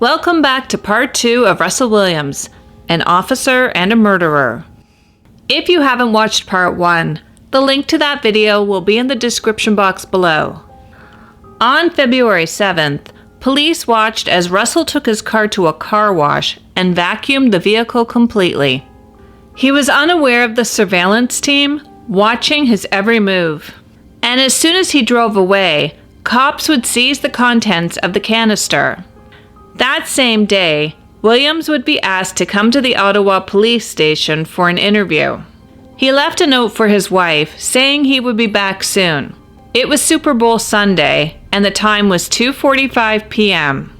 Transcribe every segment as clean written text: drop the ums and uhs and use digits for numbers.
Welcome back to part 2 of Russell Williams, an officer and a murderer. If you haven't watched part 1, the link to that video will be in the description box below. On February 7th, police watched as Russell took his car to a car wash and vacuumed the vehicle completely. He was unaware of the surveillance team watching his every move, and as soon as he drove away, cops would seize the contents of the canister. That same day, Williams would be asked to come to the Ottawa police station for an interview. He left a note for his wife saying he would be back soon. It was Super Bowl Sunday, and the time was 2:45 p.m.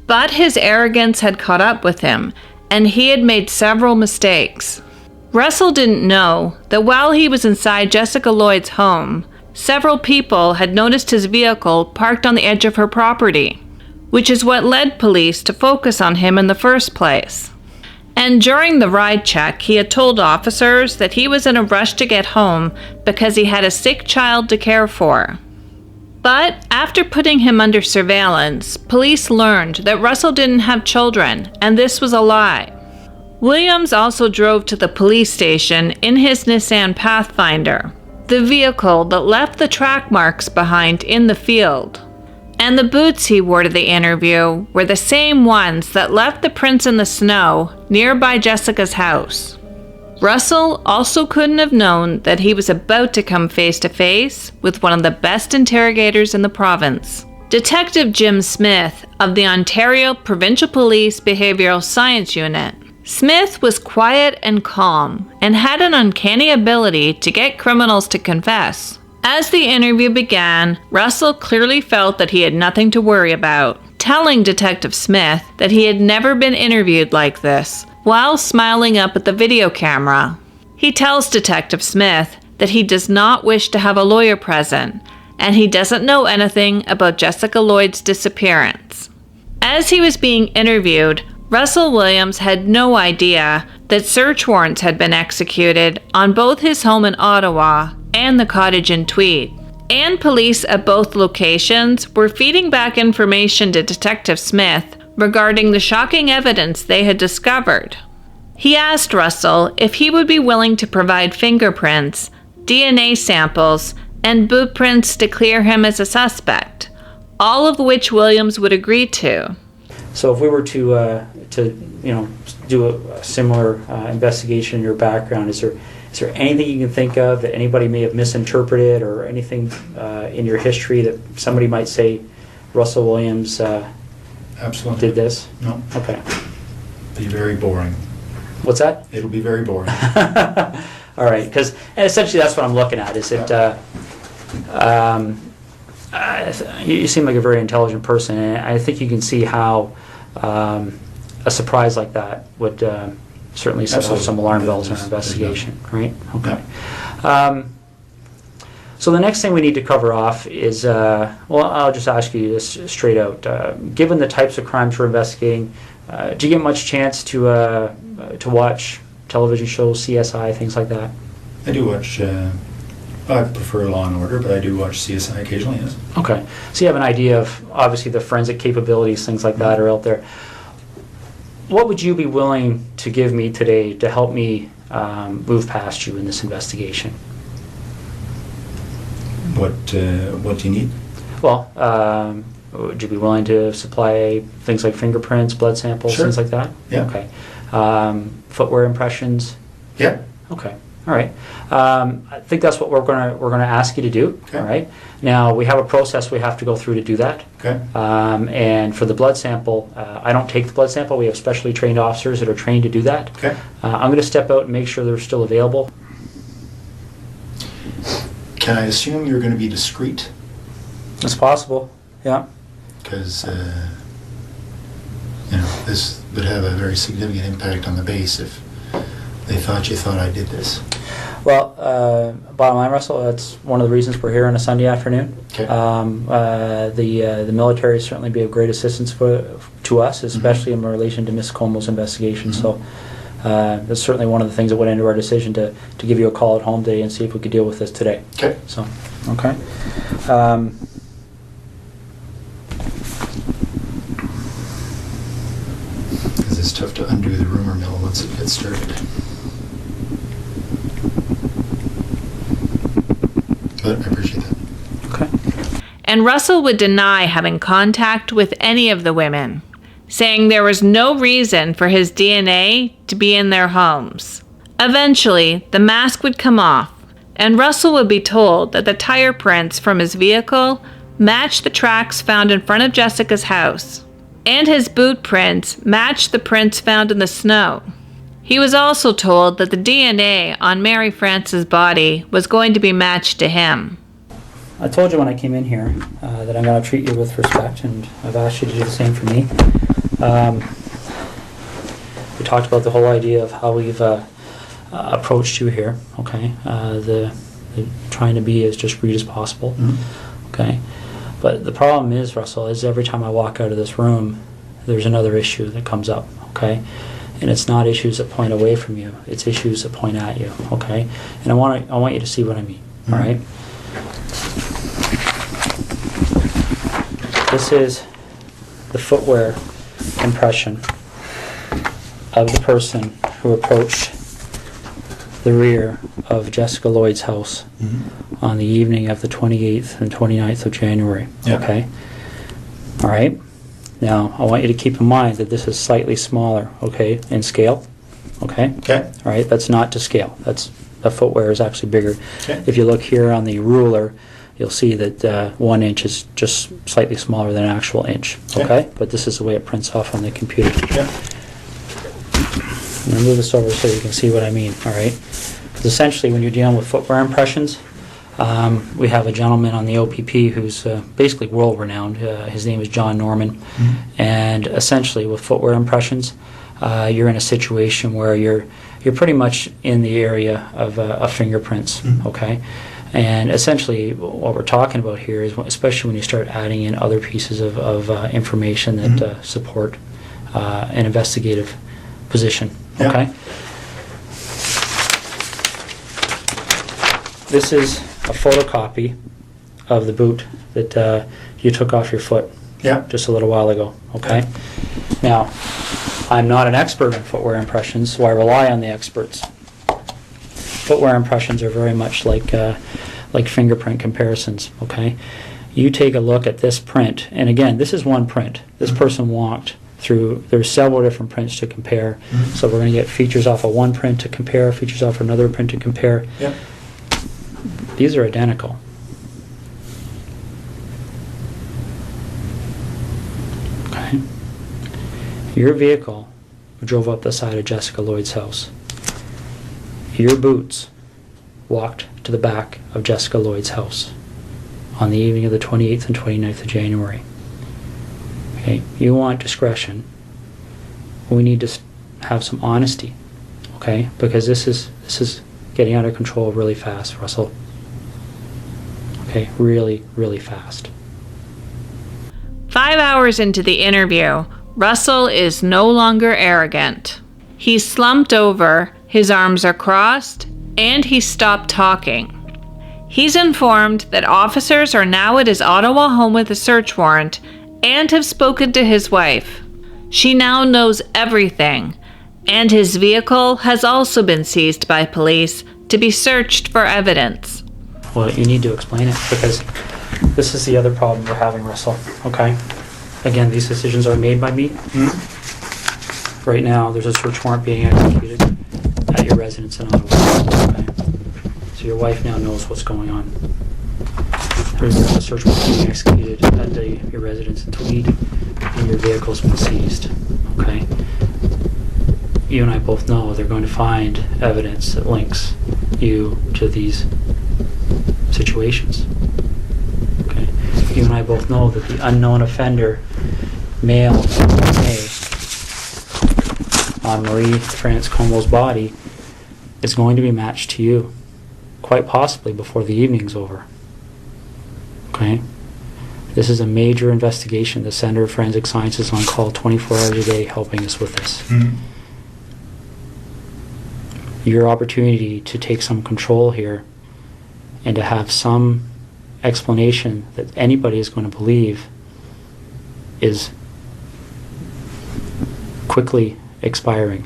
But his arrogance had caught up with him, and he had made several mistakes. Russell didn't know that while he was inside Jessica Lloyd's home, several people had noticed his vehicle parked on the edge of her property, which is what led police to focus on him in the first place. And during the ride check, he had told officers that he was in a rush to get home because he had a sick child to care for. But after putting him under surveillance, police learned that Russell didn't have children, and this was a lie. Williams also drove to the police station in his Nissan Pathfinder, the vehicle that left the track marks behind in the field. And the boots he wore to the interview were the same ones that left the prints in the snow nearby Jessica's house. Russell also couldn't have known that he was about to come face to face with one of the best interrogators in the province, Detective Jim Smith of the Ontario Provincial Police Behavioral Science Unit. Smith was quiet and calm and had an uncanny ability to get criminals to confess. As the interview began, Russell clearly felt that he had nothing to worry about, telling Detective Smith that he had never been interviewed like this, while smiling up at the video camera. He tells Detective Smith that he does not wish to have a lawyer present, and he doesn't know anything about Jessica Lloyd's disappearance. As he was being interviewed, Russell Williams had no idea that search warrants had been executed on both his home in Ottawa and the cottage in Tweed. And police at both locations were feeding back information to Detective Smith regarding the shocking evidence they had discovered. He asked Russell if he would be willing to provide fingerprints, DNA samples, and boot prints to clear him as a suspect, all of which Williams would agree to. So if we were to do a similar investigation in your background, is there anything you can think of that anybody may have misinterpreted, or anything in your history that somebody might say Russell Williams Absolutely did this? No. Okay. Be very boring. What's that? It'll be very boring. All right, because essentially that's what I'm looking at. Is it? You seem like a very intelligent person, and I think you can see how a surprise like that would certainly set off some alarm bells in our investigation, right? Okay. So the next thing we need to cover off is, I'll just ask you this straight out. Given the types of crimes we're investigating, do you get much chance to watch television shows, CSI, things like that? I do watch, I prefer Law and Order, but I do watch CSI occasionally, yes. Okay. So you have an idea of, obviously, the forensic capabilities, things like that are out there. What would you be willing to give me today to help me move past you in this investigation? What do you need? Well, would you be willing to supply things like fingerprints, blood samples, Sure. things like that? Yeah. Okay. Footwear impressions? Yeah. Okay. All right. I think that's what we're gonna ask you to do. Okay. All right. Now we have a process we have to go through to do that. Okay. And for the blood sample, I don't take the blood sample. We have specially trained officers that are trained to do that. Okay. I'm going to step out and make sure they're still available. Can I assume you're going to be discreet? It's possible. Yeah. Because this would have a very significant impact on the base if they thought you thought I did this. Well, bottom line, Russell, that's one of the reasons we're here on a Sunday afternoon. Okay. The military certainly be of great assistance to us, especially in relation to Ms. Comeau's investigation. Mm-hmm. So that's certainly one of the things that went into our decision to give you a call at home today and see if we could deal with this today. Okay. So, okay. Because it's tough to undo the rumor mill once it gets started. But I appreciate that. Okay. And Russell would deny having contact with any of the women, saying there was no reason for his DNA to be in their homes. Eventually, the mask would come off, and Russell would be told that the tire prints from his vehicle matched the tracks found in front of Jessica's house, and his boot prints matched the prints found in the snow. He was also told that the DNA on Marie France's body was going to be matched to him. I told you when I came in here that I'm going to treat you with respect, and I've asked you to do the same for me. We talked about the whole idea of how we've approached you here, okay? The trying to be as discreet as possible, okay? But the problem is, Russell, is every time I walk out of this room, there's another issue that comes up, okay? And it's not issues that point away from you, it's issues that point at you, okay? And I want you to see what I mean, all right? This is the footwear impression of the person who approached the rear of Jessica Lloyd's house on the evening of the 28th and 29th of January. Yeah. Okay? All right? Now, I want you to keep in mind that this is slightly smaller, okay, in scale. Okay? Okay. All right? That's not to scale. The footwear is actually bigger. Okay. If you look here on the ruler, you'll see that 1 inch is just slightly smaller than an actual inch. Okay. Okay? But this is the way it prints off on the computer. Yeah. I'm going to move this over so you can see what I mean, all right? Because essentially when you're dealing with footwear impressions, we have a gentleman on the OPP who's basically world-renowned. His name is John Norman. And essentially with footwear impressions, you're in a situation where you're pretty much in the area of fingerprints, okay? And essentially what we're talking about here is, especially when you start adding in other pieces of information that support an investigative position. Yeah. Okay. This is a photocopy of the boot that you took off your foot Yeah. just a little while ago. Okay. Now, I'm not an expert in footwear impressions, so I rely on the experts. Footwear impressions are very much like fingerprint comparisons. Okay. You take a look at this print, and again, this is one print. This person walked through, there's several different prints to compare. So we're going to get features off of one print to compare, features off another print to compare. Yeah. These are identical. Okay. Your vehicle drove up the side of Jessica Lloyd's house. Your boots walked to the back of Jessica Lloyd's house on the evening of the 28th and 29th of January. Okay, you want discretion. We need to have some honesty, okay? Because this is getting out of control really fast, Russell. Okay, really, really fast. 5 hours into the interview, Russell is no longer arrogant. He's slumped over, his arms are crossed, and he stopped talking. He's informed that officers are now at his Ottawa home with a search warrant and have spoken to his wife. She now knows everything, and his vehicle has also been seized by police to be searched for evidence. Well, you need to explain it, because this is the other problem we're having, Russell, okay? Again, these decisions are made by me. Right now, there's a search warrant being executed at your residence in Ottawa, okay? So your wife now knows what's going on. There's a search warrant being executed at your residence in Tweed, and your vehicle's been seized, okay? You and I both know they're going to find evidence that links you to these situations, okay? You and I both know that the unknown offender male DNA on Marie France Comeau's body is going to be matched to you, quite possibly before the evening's over. Okay? This is a major investigation. The Center of Forensic Science is on call 24 hours a day helping us with this. Your opportunity to take some control here and to have some explanation that anybody is going to believe is quickly expiring.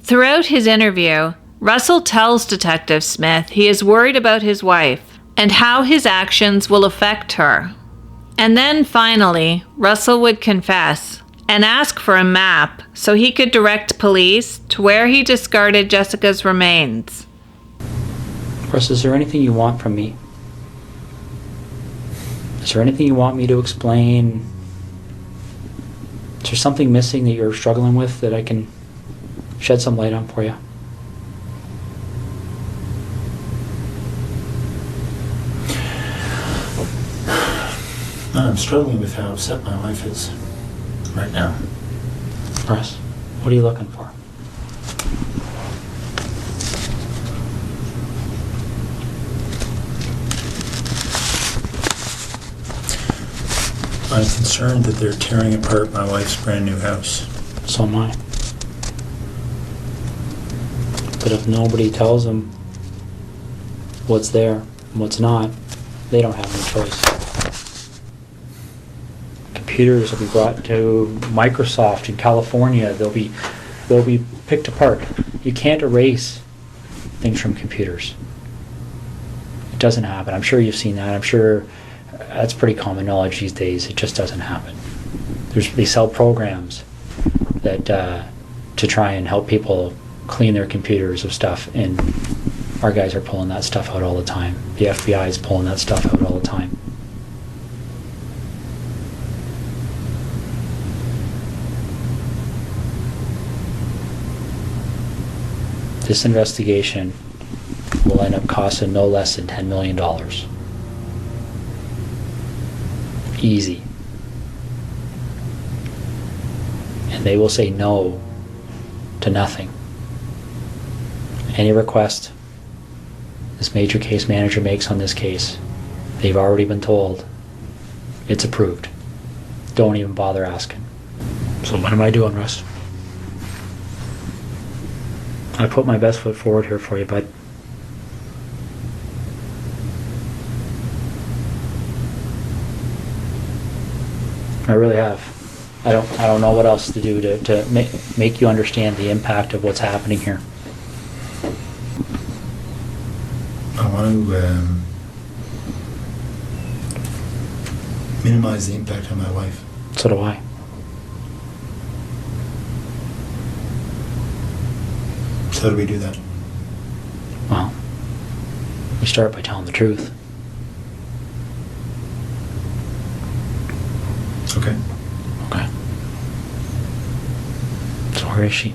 Throughout his interview, Russell tells Detective Smith he is worried about his wife and how his actions will affect her. And then finally, Russell would confess and ask for a map so he could direct police to where he discarded Jessica's remains. Russ, is there anything you want from me? Is there anything you want me to explain? Is there something missing that you're struggling with that I can shed some light on for you? I'm struggling with how upset my wife is right now. Russ, what are you looking for? I'm concerned that they're tearing apart my wife's brand new house. So am I. But if nobody tells them what's there and what's not, they don't have any choice. Computers will be brought to Microsoft in California. They'll be picked apart. You can't erase things from computers. It doesn't happen. I'm sure you've seen that. I'm sure that's pretty common knowledge these days. It just doesn't happen. They sell programs that to try and help people clean their computers of stuff, and our guys are pulling that stuff out all the time. The FBI is pulling that stuff out all the time. This investigation will end up costing no less than $10 million. Easy. And they will say no to nothing. Any request this major case manager makes on this case, they've already been told it's approved. Don't even bother asking. So what am I doing, Russ? I put my best foot forward here for you, bud. I really have. I don't know what else to do to make you understand the impact of what's happening here. I want to minimize the impact on my wife. So do I. So how do we do that? Well, we start by telling the truth. Okay. Okay. So where is she?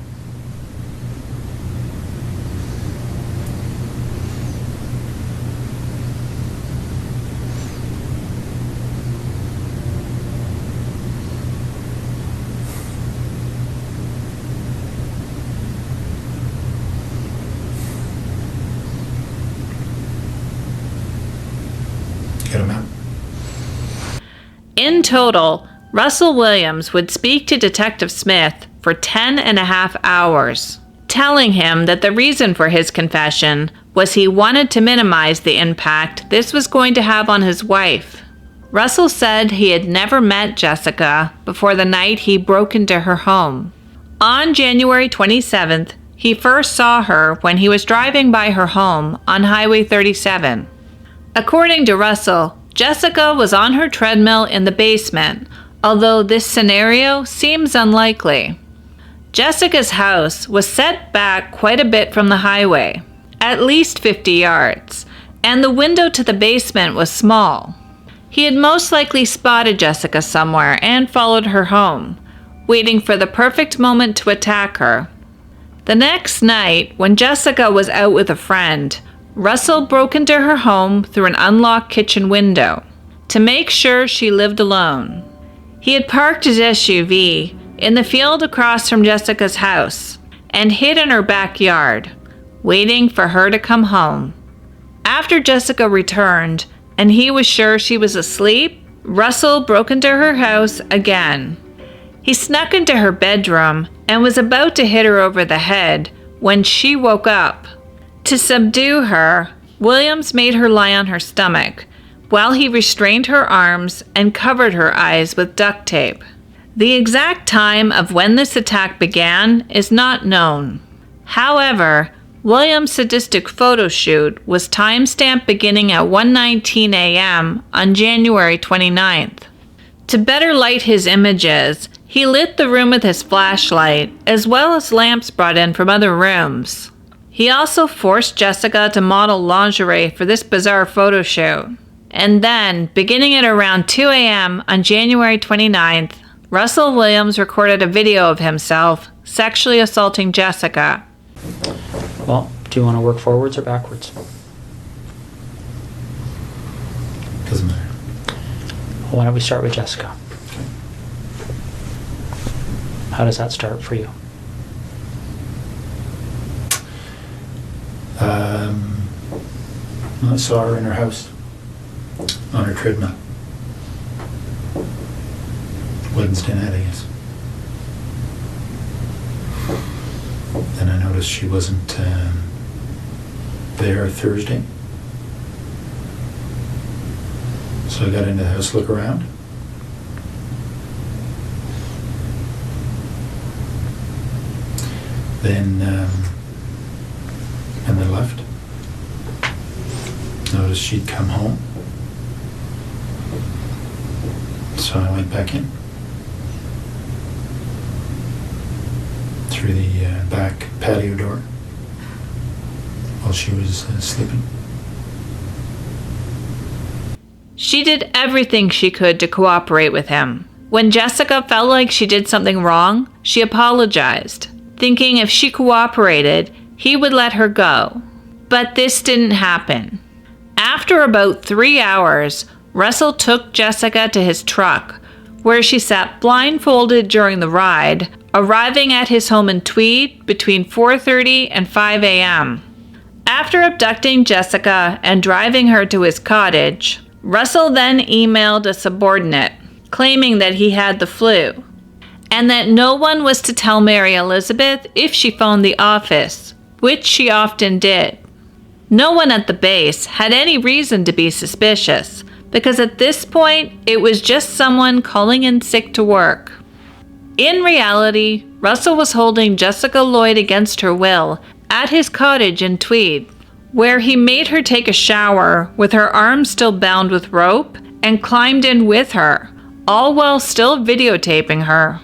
Get him out. In total, Russell Williams would speak to Detective Smith for 10.5 hours, telling him that the reason for his confession was he wanted to minimize the impact this was going to have on his wife. Russell said he had never met Jessica before the night he broke into her home. On January 27th, he first saw her when he was driving by her home on Highway 37. According to Russell, Jessica was on her treadmill in the basement, although this scenario seems unlikely. Jessica's house was set back quite a bit from the highway, at least 50 yards, and the window to the basement was small. He had most likely spotted Jessica somewhere and followed her home, waiting for the perfect moment to attack her. The next night, when Jessica was out with a friend, Russell broke into her home through an unlocked kitchen window to make sure she lived alone. He had parked his SUV in the field across from Jessica's house and hid in her backyard, waiting for her to come home. After Jessica returned and he was sure she was asleep, Russell broke into her house again. He snuck into her bedroom and was about to hit her over the head when she woke up. To subdue her, Williams made her lie on her stomach while he restrained her arms and covered her eyes with duct tape. The exact time of when this attack began is not known. However, Williams' sadistic photo shoot was timestamped beginning at 1:19 a.m. on January 29th. To better light his images, he lit the room with his flashlight, as well as lamps brought in from other rooms. He also forced Jessica to model lingerie for this bizarre photo shoot. And then, beginning at around 2 a.m. on January 29th, Russell Williams recorded a video of himself sexually assaulting Jessica. Well, do you want to work forwards or backwards? Doesn't matter. Well, why don't we start with Jessica? How does that start for you? I saw her in her house on her treadmill. Wednesday night, I guess. Then I noticed she wasn't there Thursday. So I got into the house to look around. Then, and then left. Noticed she'd come home. So I went back in. Through the back patio door while she was sleeping. She did everything she could to cooperate with him. When Jessica felt like she did something wrong, she apologized, thinking if she cooperated, he would let her go. But this didn't happen. After about 3 hours, Russell took Jessica to his truck, where she sat blindfolded during the ride, arriving at his home in Tweed between 4:30 and 5 a.m. After abducting Jessica and driving her to his cottage, Russell then emailed a subordinate, claiming that he had the flu, and that no one was to tell Mary Elizabeth if she phoned the office, which she often did. No one at the base had any reason to be suspicious, because at this point, it was just someone calling in sick to work. In reality, Russell was holding Jessica Lloyd against her will at his cottage in Tweed, where he made her take a shower with her arms still bound with rope and climbed in with her, all while still videotaping her.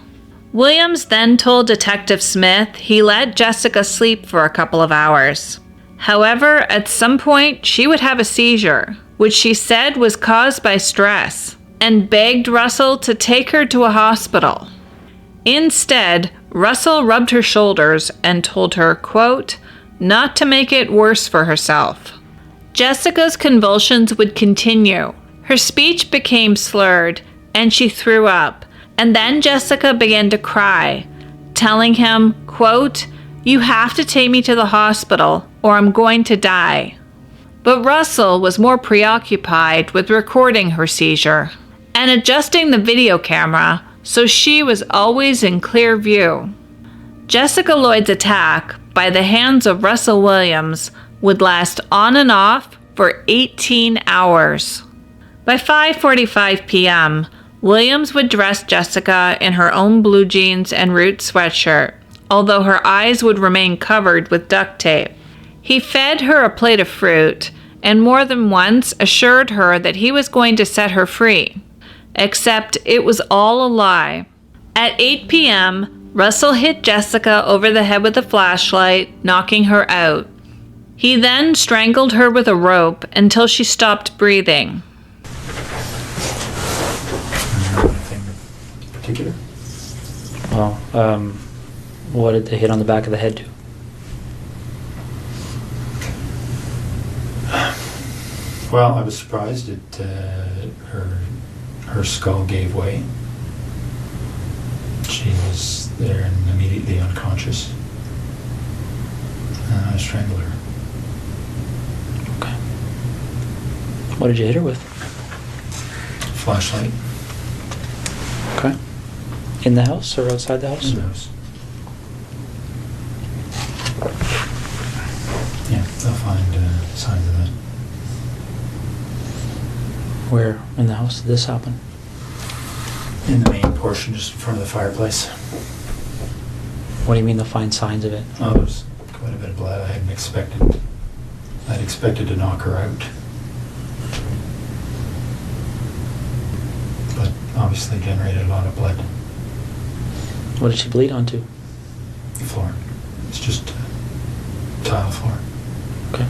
Williams then told Detective Smith he let Jessica sleep for a couple of hours. However, at some point, she would have a seizure, which she said was caused by stress, and begged Russell to take her to a hospital. Instead, Russell rubbed her shoulders and told her, quote, not to make it worse for herself. Jessica's convulsions would continue. Her speech became slurred, and she threw up, and then Jessica began to cry, telling him, quote, you have to take me to the hospital, or I'm going to die. But Russell was more preoccupied with recording her seizure and adjusting the video camera so she was always in clear view. Jessica Lloyd's attack by the hands of Russell Williams would last on and off for 18 hours. By 5:45 p.m., Williams would dress Jessica in her own blue jeans and root sweatshirt, although her eyes would remain covered with duct tape. He fed her a plate of fruit and more than once assured her that he was going to set her free. Except it was all a lie. At 8 p.m., Russell hit Jessica over the head with a flashlight, knocking her out. He then strangled her with a rope until she stopped breathing. Anything in particular? Well, what did the hit on the back of the head do? Well, I was surprised that her skull gave way. She was there and immediately unconscious. I strangled her. Okay. What did you hit her with? Flashlight. Okay. In the house or outside the house? In the house. Yeah, they'll find signs of that. Where in the house did this happen? in the main portion, just in front of the fireplace. What do you mean they'll find signs of it? Oh, there's quite a bit of blood. I'd expected to knock her out. But obviously generated a lot of blood. What did she bleed onto? The floor. It's just tile floor. Okay.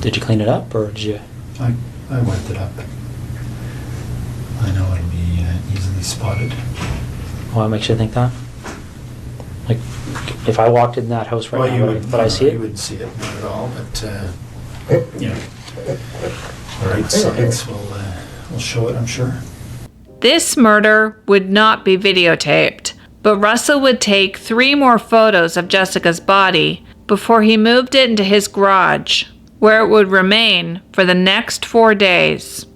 Did you clean it up, or did you? I wiped it up. I know it'll be easily spotted. What makes you think that? Like, if I walked in that house right now, would I see it? You wouldn't see it, not at all, but, you know, the right signs will show it, I'm sure. This murder would not be videotaped, but Russell would take 3 more photos of Jessica's body before he moved it into his garage, where it would remain for the next 4 days.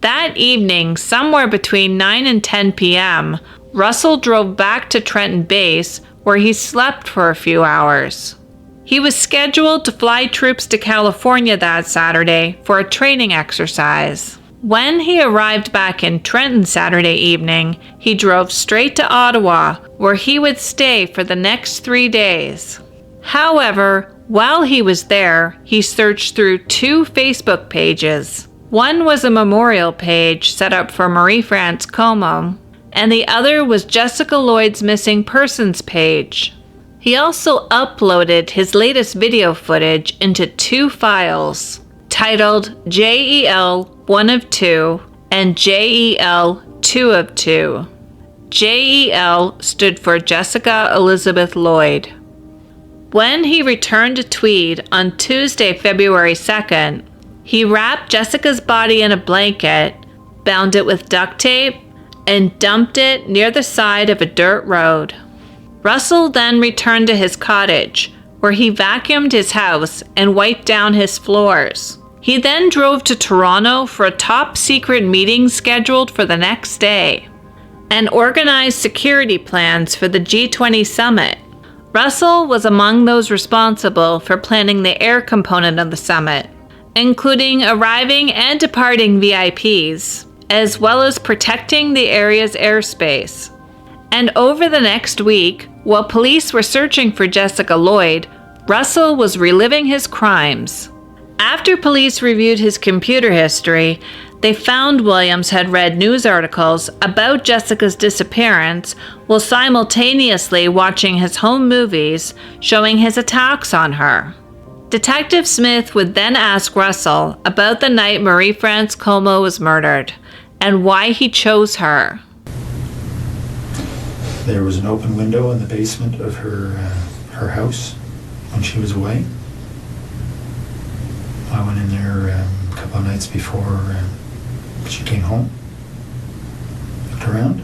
That evening, somewhere between 9 and 10 p.m., Russell drove back to Trenton Base, where he slept for a few hours. He was scheduled to fly troops to California that Saturday for a training exercise. When he arrived back in Trenton Saturday evening, he drove straight to Ottawa, where he would stay for the next 3 days. However, while he was there, he searched through 2 Facebook pages. One was a memorial page set up for Marie France Comeau, and the other was Jessica Lloyd's missing persons page. He also uploaded his latest video footage into 2 files, titled JEL 1 of 2 and JEL 2 of 2. JEL stood for Jessica Elizabeth Lloyd. When he returned to Tweed on Tuesday, February 2nd, he wrapped Jessica's body in a blanket, bound it with duct tape, and dumped it near the side of a dirt road. Russell then returned to his cottage, where he vacuumed his house and wiped down his floors. He then drove to Toronto for a top-secret meeting scheduled for the next day, and organized security plans for the G20 summit. Russell was among those responsible for planning the air component of the summit, including arriving and departing VIPs, as well as protecting the area's airspace. And over the next week, while police were searching for Jessica Lloyd, Russell was reliving his crimes. After police reviewed his computer history, they found Williams had read news articles about Jessica's disappearance while simultaneously watching his home movies showing his attacks on her. Detective Smith would then ask Russell about the night Marie France Comeau was murdered and why he chose her. There was an open window in the basement of her house when she was away. I went in there a couple of nights before she came home, looked around.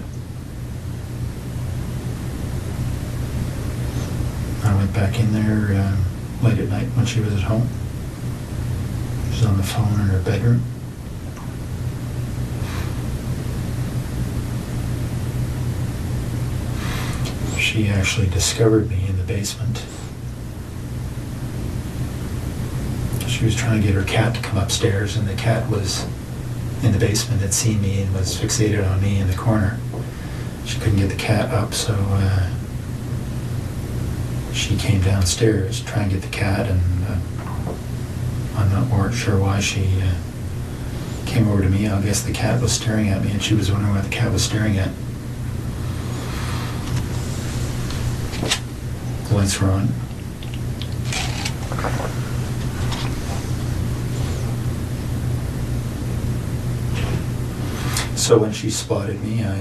I went back in there late at night when she was at home. She was on the phone in her bedroom. She actually discovered me in the basement. She was trying to get her cat to come upstairs, and the cat was in the basement, had seen me and was fixated on me in the corner. She couldn't get the cat up, so she came downstairs to try and get the cat, and I'm not sure why she came over to me. I guess the cat was staring at me, and she was wondering what the cat was staring at. The lights were on. So when she spotted me, I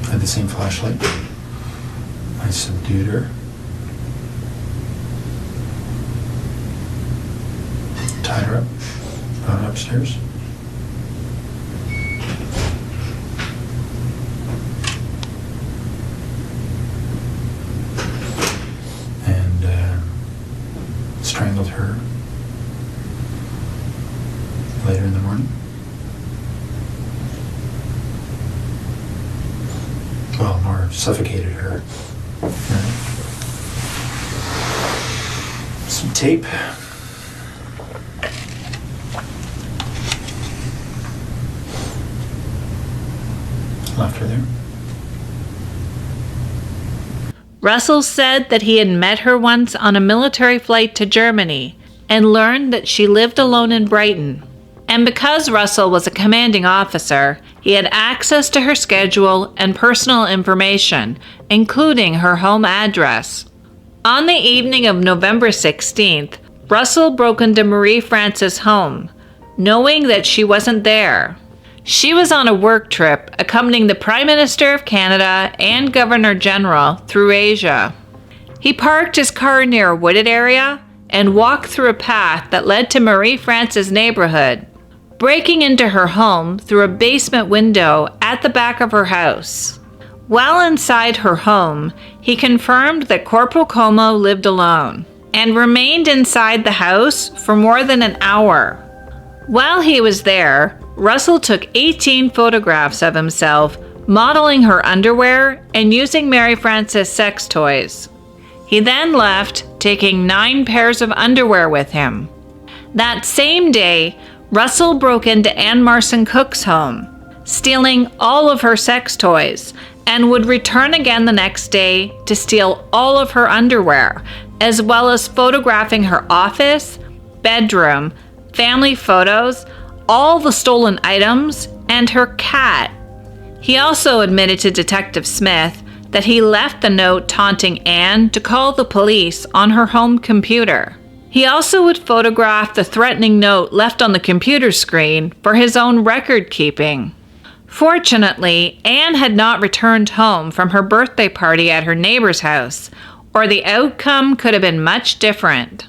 had the same flashlight. I subdued her. Tied her up, brought her upstairs. And strangled her later in the morning. Well, more suffocated her. Right. Some tape. left her there. Russell said that he had met her once on a military flight to Germany and learned that she lived alone in Brighton. And because Russell was a commanding officer, he had access to her schedule and personal information, including her home address. On the evening of November 16th, Russell broke into Marie France's home, knowing that she wasn't there. She was on a work trip accompanying the Prime Minister of Canada and Governor General through Asia. He parked his car near a wooded area and walked through a path that led to Marie France's neighborhood, breaking into her home through a basement window at the back of her house. While inside her home, he confirmed that Corporal Comeau lived alone and remained inside the house for more than an hour. While he was there, Russell took 18 photographs of himself, modeling her underwear and using Marie France's sex toys. He then left, taking 9 pairs of underwear with him. That same day, Russell broke into Anne Marson Cook's home, stealing all of her sex toys, and would return again the next day to steal all of her underwear, as well as photographing her office, bedroom, family photos, all the stolen items, and her cat. He also admitted to Detective Smith that he left the note taunting Anne to call the police on her home computer. He also would photograph the threatening note left on the computer screen for his own record keeping. Fortunately, Anne had not returned home from her birthday party at her neighbor's house, or the outcome could have been much different.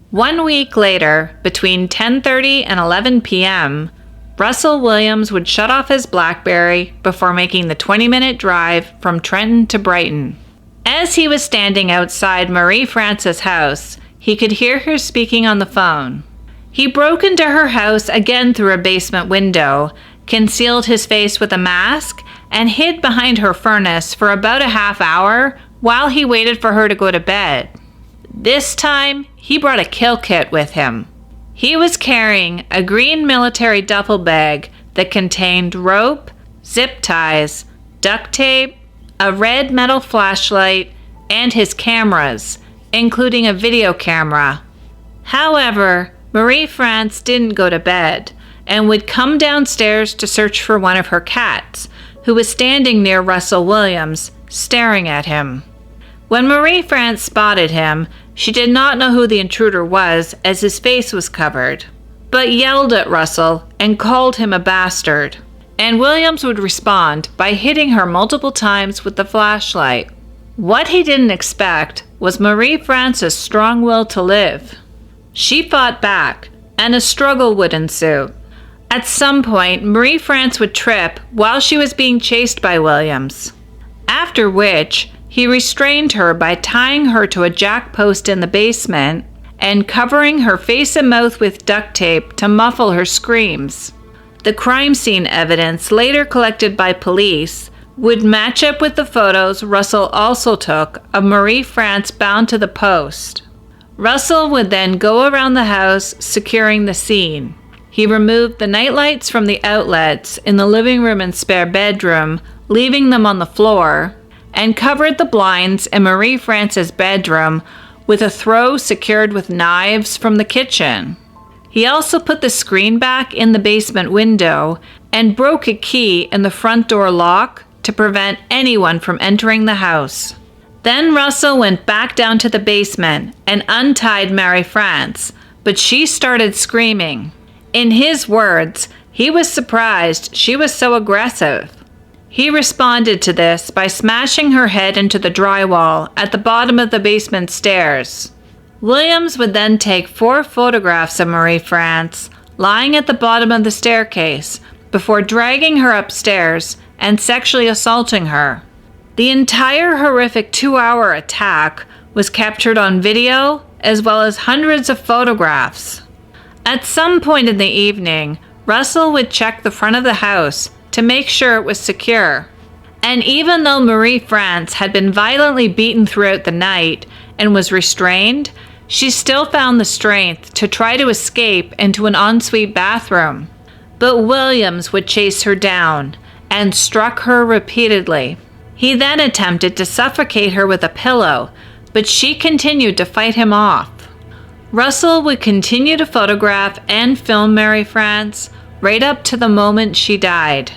1 week later, between 10:30 and 11 p.m., Russell Williams would shut off his BlackBerry before making the 20-minute drive from Trenton to Brighton. As he was standing outside Marie France's house, he could hear her speaking on the phone. He broke into her house again through a basement window, concealed his face with a mask, and hid behind her furnace for about a half hour while he waited for her to go to bed. This time, he brought a kill kit with him. He was carrying a green military duffel bag that contained rope, zip ties, duct tape, a red metal flashlight, and his cameras, including a video camera. However, Marie France didn't go to bed and would come downstairs to search for one of her cats, who was standing near Russell Williams, staring at him. When Marie France spotted him, she did not know who the intruder was as his face was covered, but yelled at Russell and called him a bastard. And Williams would respond by hitting her multiple times with the flashlight. What he didn't expect was Marie France's strong will to live. She fought back, and a struggle would ensue. At some point, Marie France would trip while she was being chased by Williams, after which he restrained her by tying her to a jack post in the basement and covering her face and mouth with duct tape to muffle her screams. The crime scene evidence later collected by police would match up with the photos Russell also took of Marie France bound to the post. Russell would then go around the house securing the scene. He removed the nightlights from the outlets in the living room and spare bedroom, leaving them on the floor, and covered the blinds in Marie France's bedroom with a throw secured with knives from the kitchen. He also put the screen back in the basement window and broke a key in the front door lock to prevent anyone from entering the house. Then Russell went back down to the basement and untied Marie France, but she started screaming. In his words, he was surprised she was so aggressive. He responded to this by smashing her head into the drywall at the bottom of the basement stairs. Williams would then take 4 photographs of Marie France lying at the bottom of the staircase before dragging her upstairs and sexually assaulting her. The entire horrific 2-hour attack was captured on video as well as hundreds of photographs. At some point in the evening, Russell would check the front of the house to make sure it was secure. And even though Marie France had been violently beaten throughout the night and was restrained, she still found the strength to try to escape into an ensuite bathroom. But Williams would chase her down, and struck her repeatedly. He then attempted to suffocate her with a pillow, but she continued to fight him off. Russell would continue to photograph and film Marie France right up to the moment she died.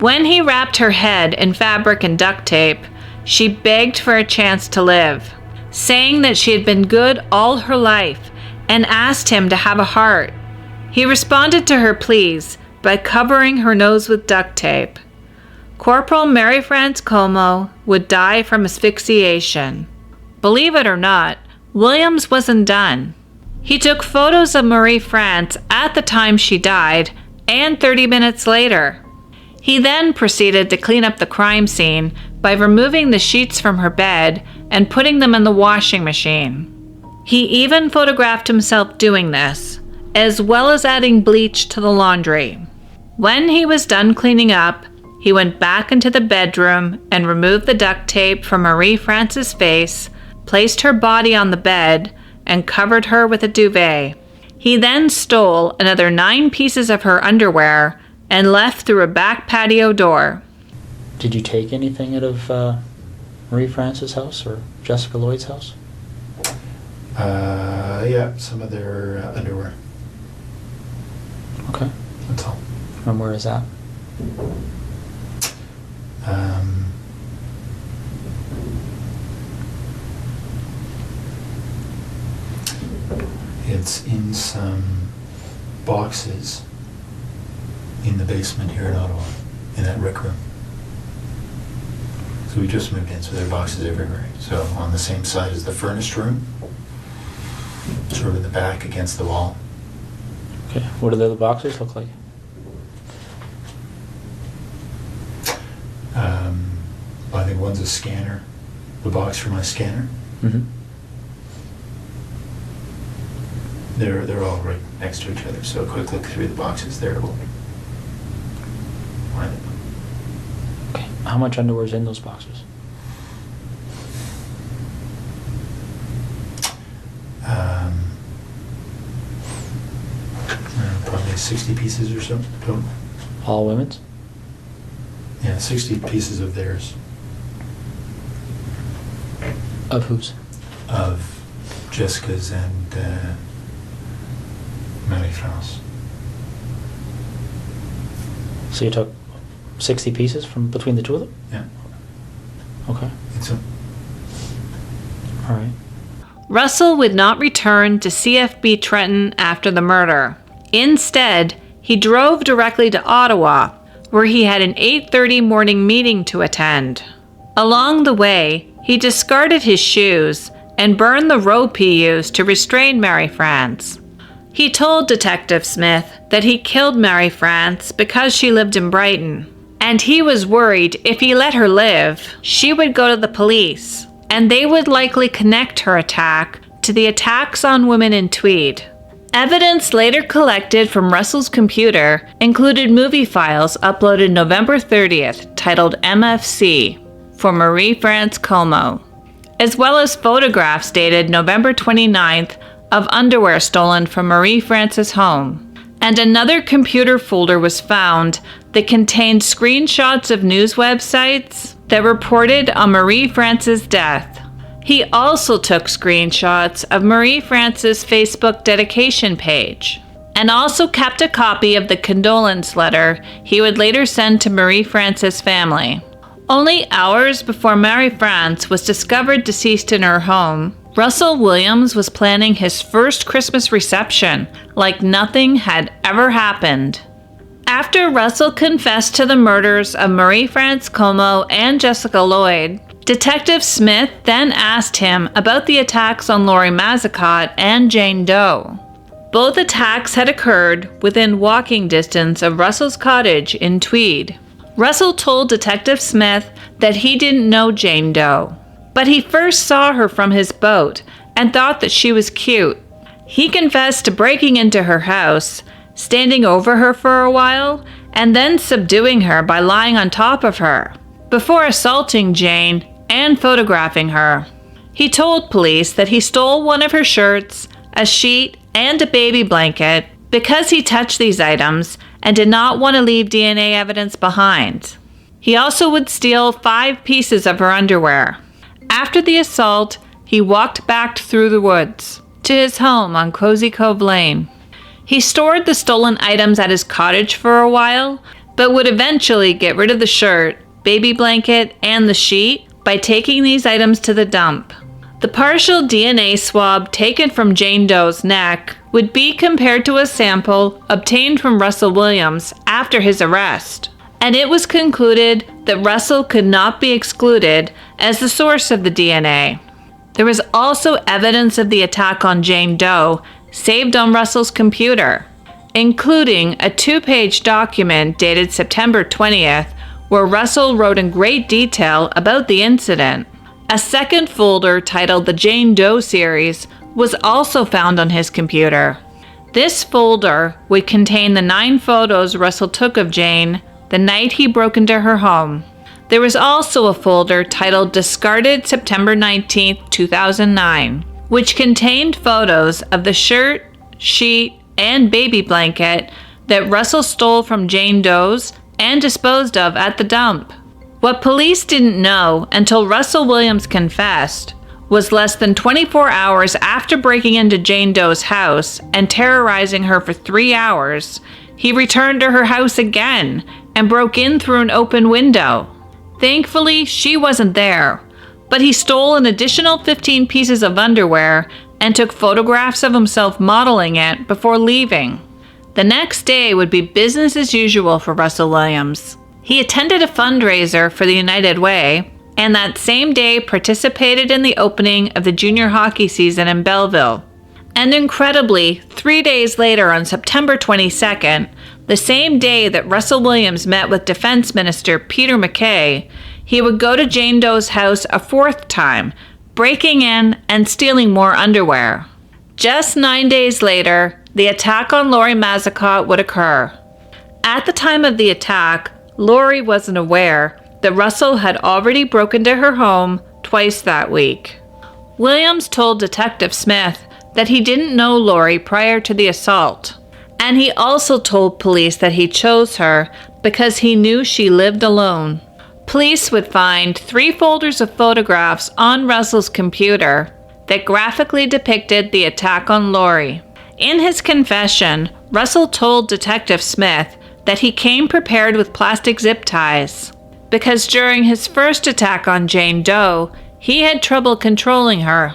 When he wrapped her head in fabric and duct tape, she begged for a chance to live, saying that she had been good all her life and asked him to have a heart. He responded to her pleas by covering her nose with duct tape. Corporal Marie France Comeau would die from asphyxiation. Believe it or not, Williams wasn't done. He took photos of Marie France at the time she died and 30 minutes later. He then proceeded to clean up the crime scene by removing the sheets from her bed and putting them in the washing machine. He even photographed himself doing this, as well as adding bleach to the laundry. When he was done cleaning up, he went back into the bedroom and removed the duct tape from Marie France's face, placed her body on the bed, and covered her with a duvet. He then stole another 9 pieces of her underwear and left through a back patio door. Did you take anything out of Marie France's house or Jessica Lloyd's house? Yeah, some of their underwear. Okay. That's all. And where is that? It's in some boxes in the basement here in Ottawa, in that rec room. So we just moved in, so there are boxes everywhere. So on the same side as the furnace room, sort of in the back against the wall. Okay. What do the other boxes look like? I think one's a scanner, the box for my scanner. Mm-hmm. They're all right next to each other, so a quick look through the boxes there will find it. Okay. How much underwear is in those boxes? Probably 60 pieces or so total. All women's? Yeah, 60 pieces of theirs. Of whose? Of Jessica's and Marie France. So you took 60 pieces from between the two of them? Yeah. Okay. It's a All right. Russell would not return to CFB Trenton after the murder. Instead, he drove directly to Ottawa, where he had an 8:30 morning meeting to attend. Along the way, he discarded his shoes and burned the rope he used to restrain Marie France. He told Detective Smith that he killed Marie France because she lived in Brighton, and he was worried if he let her live, she would go to the police, and they would likely connect her attack to the attacks on women in Tweed. Evidence later collected from Russell's computer included movie files uploaded November 30th titled MFC for Marie France Comeau, as well as photographs dated November 29th of underwear stolen from Marie France's home. And another computer folder was found that contained screenshots of news websites that reported on Marie France's death. He also took screenshots of Marie France's Facebook dedication page, and also kept a copy of the condolence letter he would later send to Marie France's family. Only hours before Marie France was discovered deceased in her home, Russell Williams was planning his first Christmas reception like nothing had ever happened. After Russell confessed to the murders of Marie France Comeau and Jessica Lloyd, Detective Smith then asked him about the attacks on Laurie Mazacott and Jane Doe. Both attacks had occurred within walking distance of Russell's cottage in Tweed. Russell told Detective Smith that he didn't know Jane Doe, but he first saw her from his boat and thought that she was cute. He confessed to breaking into her house, standing over her for a while, and then subduing her by lying on top of her, before assaulting Jane and photographing her. He told police that he stole one of her shirts, a sheet, and a baby blanket because he touched these items and did not want to leave DNA evidence behind. He also would steal 5 pieces of her underwear. After the assault, he walked back through the woods to his home on Cozy Cove Lane. He stored the stolen items at his cottage for a while, but would eventually get rid of the shirt, baby blanket, and the sheet by taking these items to the dump. The partial DNA swab taken from Jane Doe's neck would be compared to a sample obtained from Russell Williams after his arrest, and it was concluded that Russell could not be excluded as the source of the DNA. There was also evidence of the attack on Jane Doe saved on Russell's computer, including a 2-page document dated September 20th, where Russell wrote in great detail about the incident. A second folder titled the Jane Doe series was also found on his computer. This folder would contain the 9 photos Russell took of Jane the night he broke into her home. There was also a folder titled Discarded September 19, 2009, which contained photos of the shirt, sheet, and baby blanket that Russell stole from Jane Doe's and disposed of at the dump. What police didn't know until Russell Williams confessed was less than 24 hours after breaking into Jane Doe's house and terrorizing her for 3 hours, he returned to her house again and broke in through an open window. Thankfully, she wasn't there, but he stole an additional 15 pieces of underwear and took photographs of himself modeling it before leaving. The next day would be business as usual for Russell Williams. He attended a fundraiser for the United Way, and that same day participated in the opening of the junior hockey season in Belleville. And incredibly, 3 days later on September 22nd, the same day that Russell Williams met with Defense Minister Peter MacKay, he would go to Jane Doe's house a 4th time, breaking in and stealing more underwear. Just 9 days later, the attack on Lori Mazacott would occur. At the time of the attack, Lori wasn't aware that Russell had already broken into her home twice that week. Williams told Detective Smith that he didn't know Lori prior to the assault, and he also told police that he chose her because he knew she lived alone. Police would find 3 folders of photographs on Russell's computer that graphically depicted the attack on Lori. In his confession, Russell told Detective Smith that he came prepared with plastic zip ties because during his first attack on Jane Doe, he had trouble controlling her.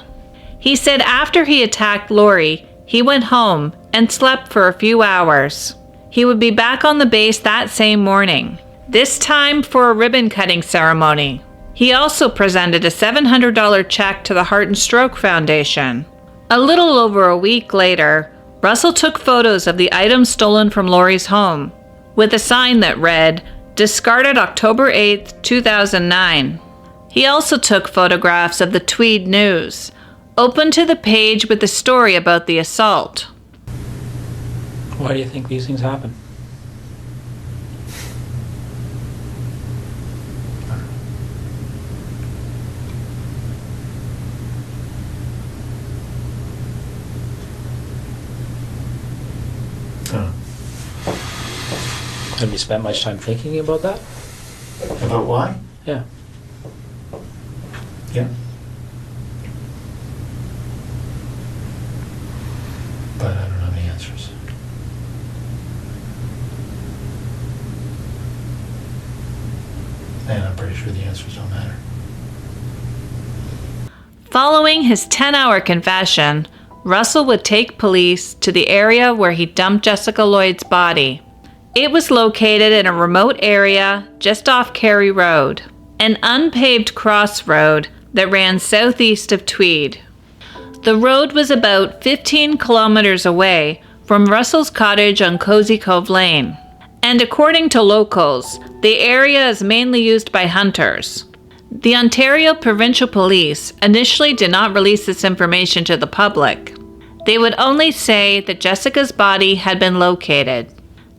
He said after he attacked Lori, he went home and slept for a few hours. He would be back on the base that same morning, this time for a ribbon-cutting ceremony. He also presented a $700 check to the Heart and Stroke Foundation. A little over a week later, Russell took photos of the items stolen from Lori's home, with a sign that read, "Discarded October 8, 2009. He also took photographs of the Tweed News, open to the page with the story about the assault. Why do you think these things happen? Have you spent much time thinking about that? About why? Yeah. Yeah. But I don't have any answers. And I'm pretty sure the answers don't matter. Following his 10-hour confession, Russell would take police to the area where he dumped Jessica Lloyd's body. It was located in a remote area just off Cary Road, an unpaved crossroad that ran southeast of Tweed. The road was about 15 kilometers away from Russell's cottage on Cozy Cove Lane, and according to locals, the area is mainly used by hunters. The Ontario Provincial Police initially did not release this information to the public. They would only say that Jessica's body had been located.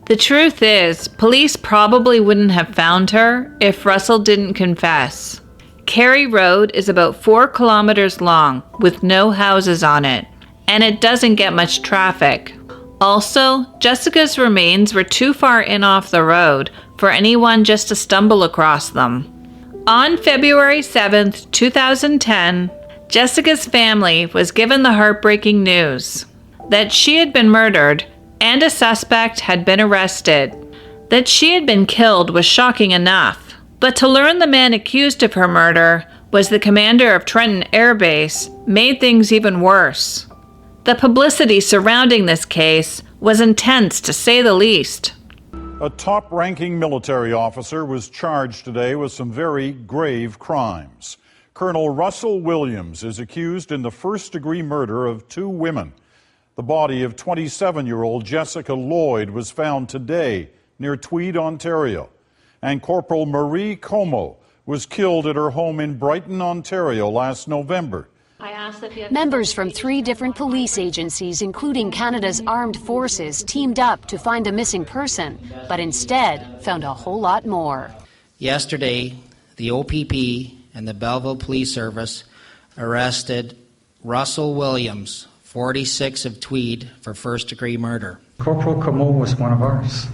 The truth is, police probably wouldn't have found her if Russell didn't confess. Cary Road is about 4 kilometers long with no houses on it, and it doesn't get much traffic. Also, Jessica's remains were too far in off the road for anyone just to stumble across them. On February 7th, 2010, Jessica's family was given the heartbreaking news that she had been murdered and a suspect had been arrested. That she had been killed was shocking enough, but to learn the man accused of her murder was the commander of Trenton Air Base made things even worse. The publicity surrounding this case was intense, to say the least. A top-ranking military officer was charged today with some very grave crimes. Colonel Russell Williams is accused in the first-degree murder of 2 women. The body of 27-year-old Jessica Lloyd was found today near Tweed, Ontario. And Corporal Marie Comeau was killed at her home in Brighton, Ontario last November. Members from 3 different police agencies, including Canada's Armed Forces, teamed up to find a missing person, but instead found a whole lot more. Yesterday, the OPP and the Belleville Police Service arrested Russell Williams, 46 of Tweed, for first-degree murder. Corporal Comeau was one of ours.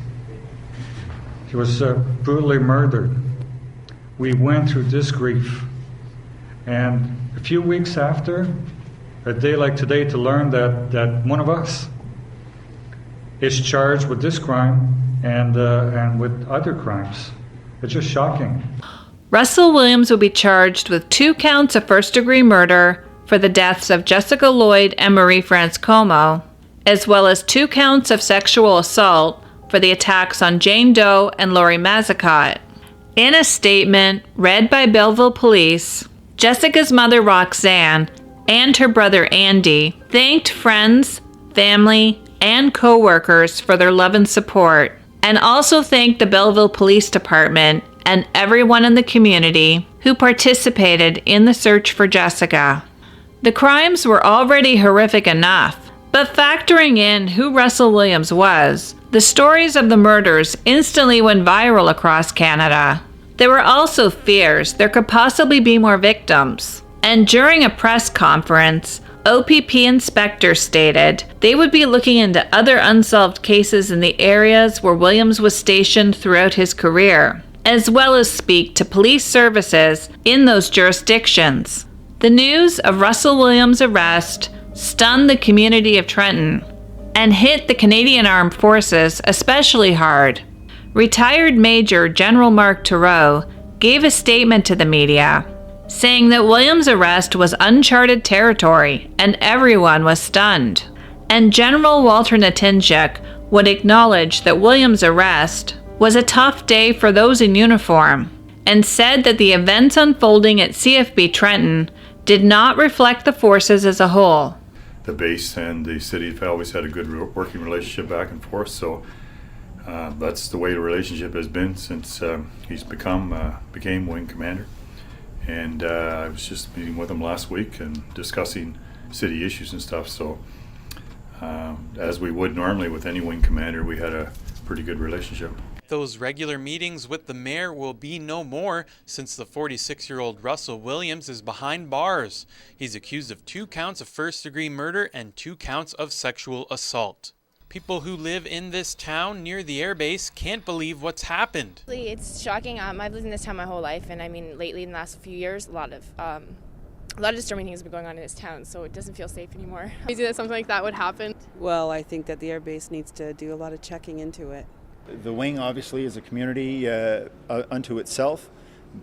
He was brutally murdered. We went through this grief. And a few weeks after, a day like today, to learn that one of us is charged with this crime and with other crimes. It's just shocking. Russell Williams will be charged with 2 counts of first-degree murder for the deaths of Jessica Lloyd and Marie France Comeau, as well as 2 counts of sexual assault for the attacks on Jane Doe and Lori Mazacott. In a statement read by Belleville Police, Jessica's mother Roxanne and her brother Andy thanked friends, family, and co-workers for their love and support, and also thanked the Belleville Police Department and everyone in the community who participated in the search for Jessica. The crimes were already horrific enough, but factoring in who Russell Williams was, the stories of the murders instantly went viral across Canada. There were also fears there could possibly be more victims, and during a press conference, OPP inspectors stated they would be looking into other unsolved cases in the areas where Williams was stationed throughout his career, as well as speak to police services in those jurisdictions. The news of Russell Williams' arrest stunned the community of Trenton and hit the Canadian Armed Forces especially hard. Retired Major General Mark Thoreau gave a statement to the media, saying that Williams' arrest was uncharted territory and everyone was stunned. And General Walter Natinchuk would acknowledge that Williams' arrest was a tough day for those in uniform, and said that the events unfolding at CFB Trenton did not reflect the forces as a whole. The base and the city have always had a good working relationship back and forth, so that's the way the relationship has been since he's became wing commander. And I was just meeting with him last week and discussing city issues and stuff, so as we would normally with any wing commander, we had a pretty good relationship. Those regular meetings with the mayor will be no more since the 46-year-old Russell Williams is behind bars. He's accused of 2 counts of first-degree murder and 2 counts of sexual assault. People who live in this town near the airbase can't believe what's happened. It's shocking. I've lived in this town my whole life, and I mean, lately in the last few years, a lot of disturbing things have been going on in this town, so it doesn't feel safe anymore. Crazy that something like that would happen. Well, I think that the airbase needs to do a lot of checking into it. The wing obviously is a community unto itself,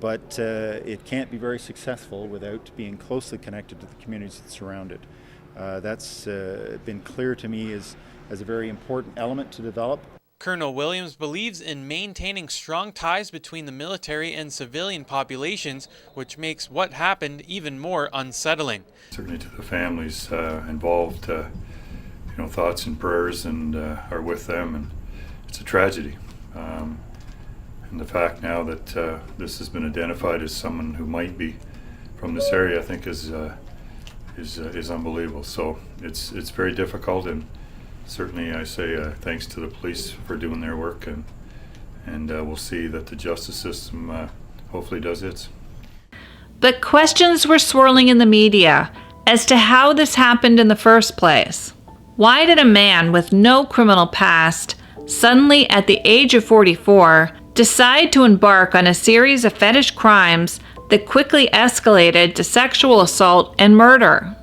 but it can't be very successful without being closely connected to the communities that surround it. That's been clear to me as a very important element to develop. Colonel Williams believes in maintaining strong ties between the military and civilian populations, which makes what happened even more unsettling. Certainly to the families involved, thoughts and prayers and are with them, and it's a tragedy. And the fact now that this has been identified as someone who might be from this area, I think is unbelievable. So it's very difficult, and certainly I say thanks to the police for doing their work, and we'll see that the justice system hopefully does its. But questions were swirling in the media as to how this happened in the first place. Why did a man with no criminal past suddenly, at the age of 44, decide to embark on a series of fetish crimes that quickly escalated to sexual assault and murder.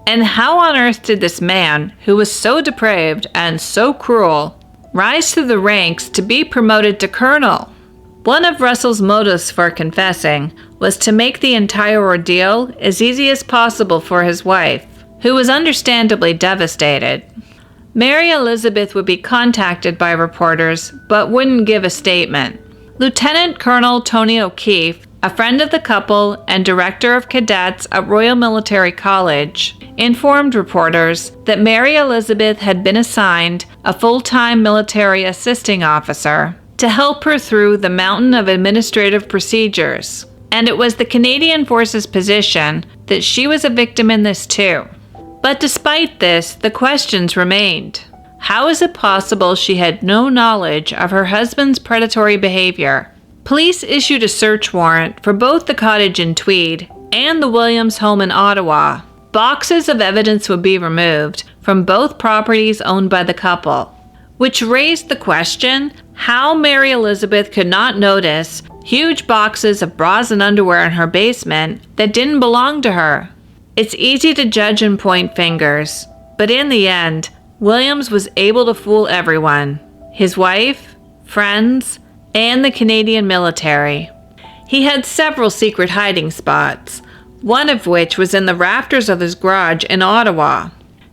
And how on earth did this man, who was so depraved and so cruel, rise through the ranks to be promoted to colonel? One of Russell's motives for confessing was to make the entire ordeal as easy as possible for his wife, who was understandably devastated. Mary Elizabeth would be contacted by reporters but wouldn't give a statement. Lieutenant Colonel Tony O'Keefe, a friend of the couple and director of cadets at Royal Military College, informed reporters that Mary Elizabeth had been assigned a full-time military assisting officer to help her through the mountain of administrative procedures. And it was the Canadian Forces position that she was a victim in this too. But despite this, the questions remained. How is it possible she had no knowledge of her husband's predatory behavior? Police issued a search warrant for both the cottage in Tweed and the Williams home in Ottawa. Boxes of evidence would be removed from both properties owned by the couple, which raised the question how Mary Elizabeth could not notice huge boxes of bras and underwear in her basement that didn't belong to her. It's easy to judge and point fingers, but in the end, Williams was able to fool everyone: his wife, friends, and the Canadian military. He had several secret hiding spots, one of which was in the rafters of his garage in Ottawa.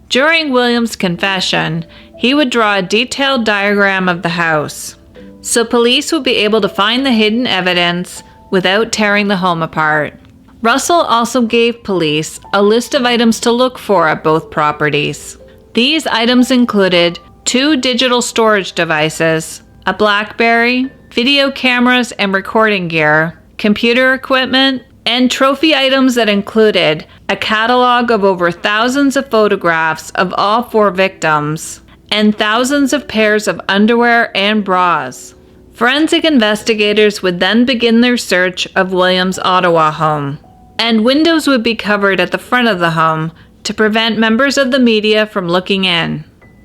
During Williams' confession, he would draw a detailed diagram of the house, so police would be able to find the hidden evidence without tearing the home apart. Russell also gave police a list of items to look for at both properties. These items included 2 digital storage devices, a BlackBerry, video cameras and recording gear, computer equipment, and trophy items that included a catalog of over thousands of photographs of all 4 victims, and thousands of pairs of underwear and bras. Forensic investigators would then begin their search of Williams' Ottawa home, and windows would be covered at the front of the home to prevent members of the media from looking in.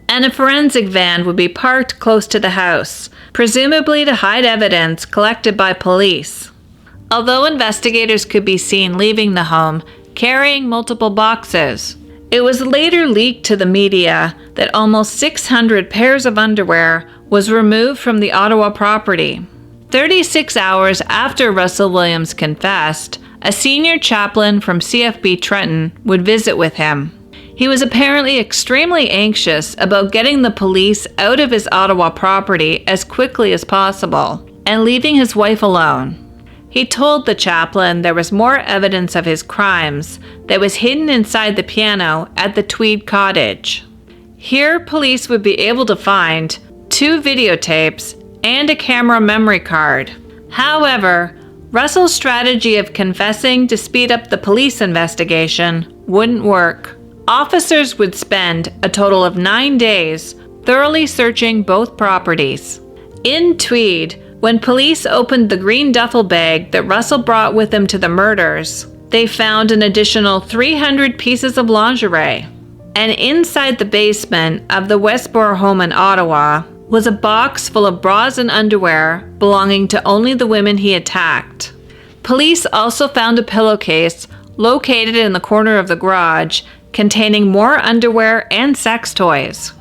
And a forensic van would be parked close to the house, presumably to hide evidence collected by police. Although investigators could be seen leaving the home carrying multiple boxes, it was later leaked to the media that almost 600 pairs of underwear was removed from the Ottawa property. 36 hours after Russell Williams confessed, a senior chaplain from CFB Trenton would visit with him. He was apparently extremely anxious about getting the police out of his Ottawa property as quickly as possible and leaving his wife alone. He told the chaplain there was more evidence of his crimes that was hidden inside the piano at the Tweed cottage. Here, police would be able to find 2 videotapes and a camera memory card. However, Russell's strategy of confessing to speed up the police investigation wouldn't work. Officers would spend a total of 9 days thoroughly searching both properties. In Tweed, when police opened the green duffel bag that Russell brought with him to the murders, they found an additional 300 pieces of lingerie. And inside the basement of the Westboro home in Ottawa was a box full of bras and underwear belonging to only the women he attacked. Police also found a pillowcase located in the corner of the garage containing more underwear and sex toys.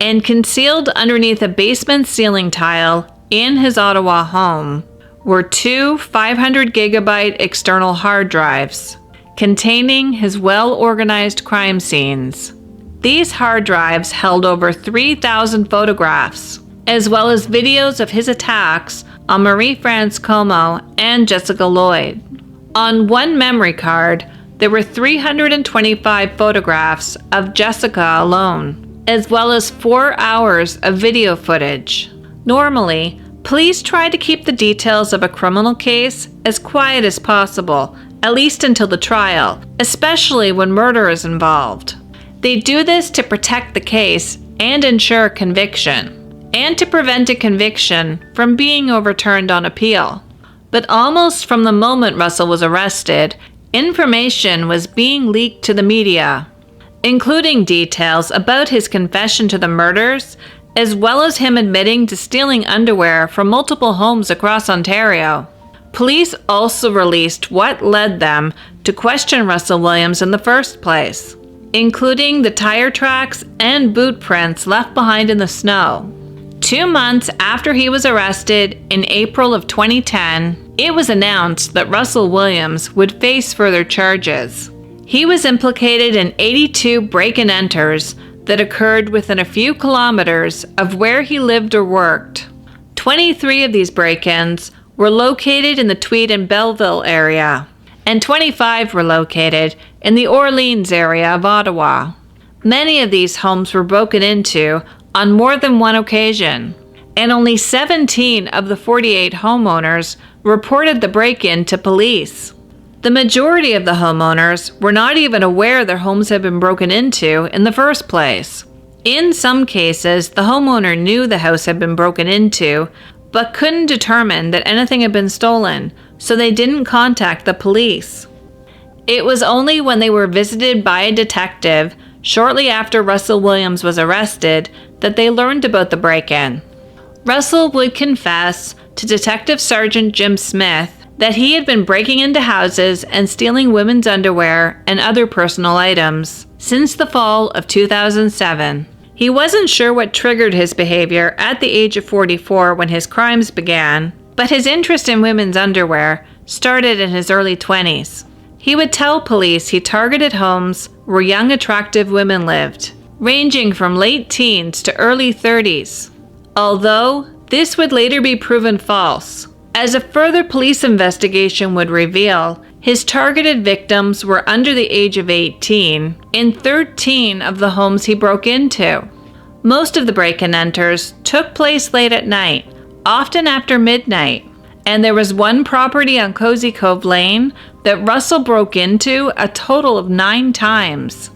And concealed underneath a basement ceiling tile in his Ottawa home were 2 500-gigabyte external hard drives containing his well-organized crime scenes. These hard drives held over 3,000 photographs, as well as videos of his attacks on Marie France Comeau and Jessica Lloyd. On one memory card, there were 325 photographs of Jessica alone, as well as 4 hours of video footage. Normally, police try to keep the details of a criminal case as quiet as possible, at least until the trial, especially when murder is involved. They do this to protect the case and ensure conviction, and to prevent a conviction from being overturned on appeal. But almost from the moment Russell was arrested, information was being leaked to the media, including details about his confession to the murders as well as him admitting to stealing underwear from multiple homes across Ontario. Police also released what led them to question Russell Williams in the first place, including the tire tracks and boot prints left behind in the snow. 2 months after he was arrested in April of 2010, it was announced that Russell Williams would face further charges. He was implicated in 82 break-and-enters that occurred within a few kilometers of where he lived or worked. 23 of these break-ins were located in the Tweed and Belleville area, and 25 were located in the Orleans area of Ottawa. Many of these homes were broken into on more than one occasion, and only 17 of the 48 homeowners reported the break-in to police. The majority of the homeowners were not even aware their homes had been broken into in the first place. In some cases, the homeowner knew the house had been broken into, but couldn't determine that anything had been stolen, so they didn't contact the police. It was only when they were visited by a detective shortly after Russell Williams was arrested that they learned about the break-in. Russell would confess to Detective Sergeant Jim Smith that he had been breaking into houses and stealing women's underwear and other personal items since the fall of 2007. He wasn't sure what triggered his behavior at the age of 44 when his crimes began, but his interest in women's underwear started in his early 20s. He would tell police he targeted homes where young, attractive women lived, ranging from late teens to early 30s. Although this would later be proven false, as a further police investigation would reveal, his targeted victims were under the age of 18 in 13 of the homes he broke into. Most of the break-and-enters took place late at night, often after midnight, and there was one property on Cozy Cove Lane that Russell broke into a total of 9 times.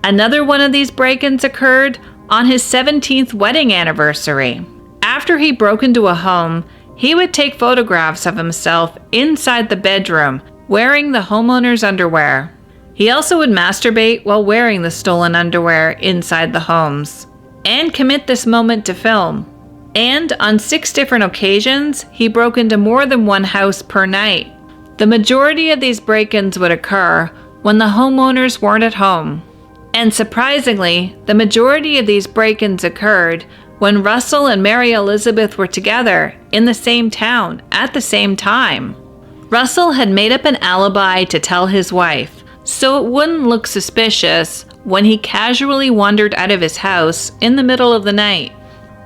Another one of these break-ins occurred on his 17th wedding anniversary. After he broke into a home, he would take photographs of himself inside the bedroom, wearing the homeowner's underwear. He also would masturbate while wearing the stolen underwear inside the homes, and commit this moment to film. And on 6 different occasions, he broke into more than one house per night. The majority of these break-ins would occur when the homeowners weren't at home. And surprisingly, the majority of these break-ins occurred when Russell and Mary Elizabeth were together in the same town at the same time. Russell had made up an alibi to tell his wife, so it wouldn't look suspicious when he casually wandered out of his house in the middle of the night.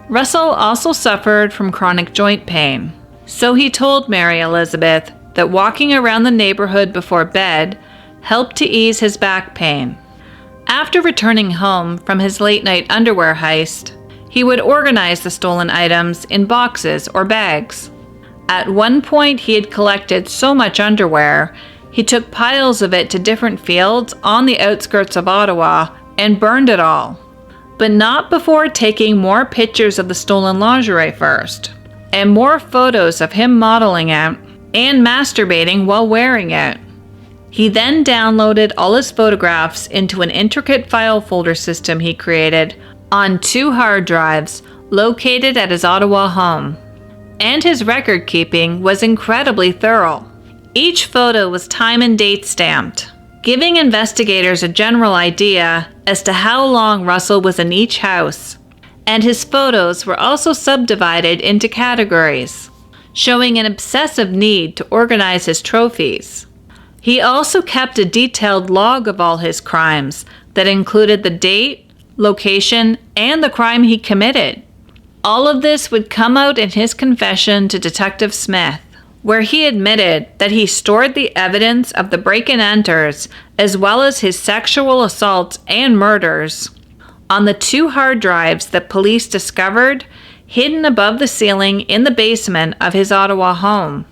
Russell also suffered from chronic joint pain, so he told Mary Elizabeth that walking around the neighborhood before bed helped to ease his back pain. After returning home from his late-night underwear heist, he would organize the stolen items in boxes or bags. At one point, he had collected so much underwear, he took piles of it to different fields on the outskirts of Ottawa and burned it all. But not before taking more pictures of the stolen lingerie first, and more photos of him modeling it and masturbating while wearing it. He then downloaded all his photographs into an intricate file folder system he created on 2 hard drives located at his Ottawa home. And his record keeping was incredibly thorough. Each photo was time and date stamped, giving investigators a general idea as to how long Russell was in each house. And his photos were also subdivided into categories, showing an obsessive need to organize his trophies. He also kept a detailed log of all his crimes that included the date, location, and the crime he committed. All of this would come out in his confession to Detective Smith, where he admitted that he stored the evidence of the break-and-enters as well as his sexual assaults and murders on the 2 hard drives that police discovered hidden above the ceiling in the basement of his Ottawa home.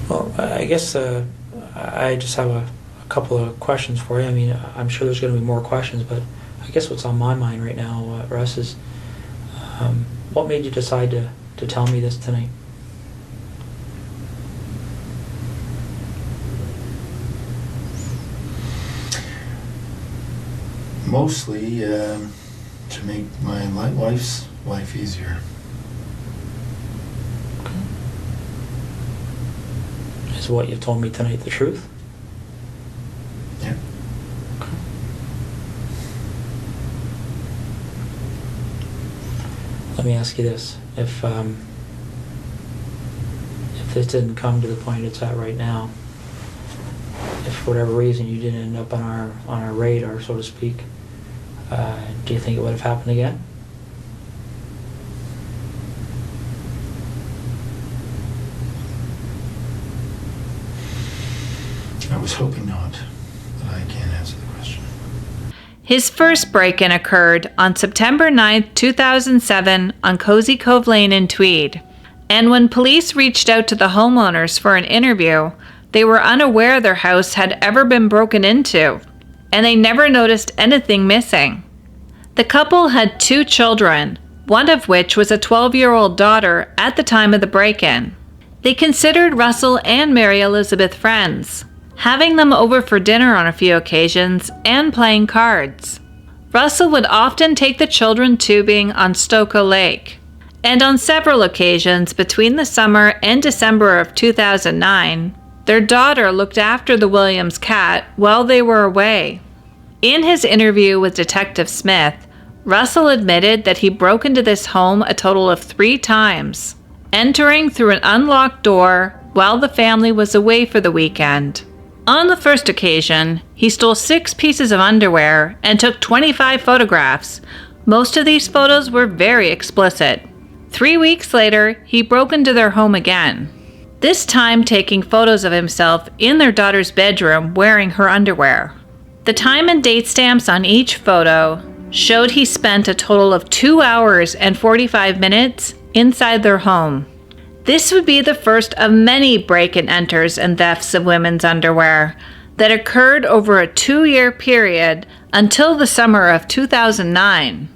Well, I guess I just have a couple of questions for you. I mean, I'm sure there's going to be more questions, but I guess what's on my mind right now, Russ, is what made you decide to tell me this tonight? Mostly to make my wife's life easier. Is what you've told me tonight the truth? Yeah. Let me ask you this: if this didn't come to the point it's at right now, if for whatever reason you didn't end up on our radar, so to speak, do you think it would have happened again? I was hoping not, but I can't answer the question. His first break-in occurred on September 9, 2007 on Cozy Cove Lane in Tweed. And when police reached out to the homeowners for an interview, they were unaware their house had ever been broken into, and they never noticed anything missing. The couple had 2 children, one of which was a 12-year-old daughter at the time of the break-in. They considered Russell and Mary Elizabeth friends, having them over for dinner on a few occasions and playing cards. Russell would often take the children tubing on Stokoe Lake, and on several occasions between the summer and December of 2009, their daughter looked after the Williams cat while they were away. In his interview with Detective Smith, Russell admitted that he broke into this home a total of 3 times, entering through an unlocked door while the family was away for the weekend. On the first occasion, he stole 6 pieces of underwear and took 25 photographs. Most of these photos were very explicit. 3 weeks later, he broke into their home again, this time taking photos of himself in their daughter's bedroom wearing her underwear. The time and date stamps on each photo showed he spent a total of 2 hours and 45 minutes inside their home. This would be the first of many break-and-enters and thefts of women's underwear that occurred over a 2-year period until the summer of 2009.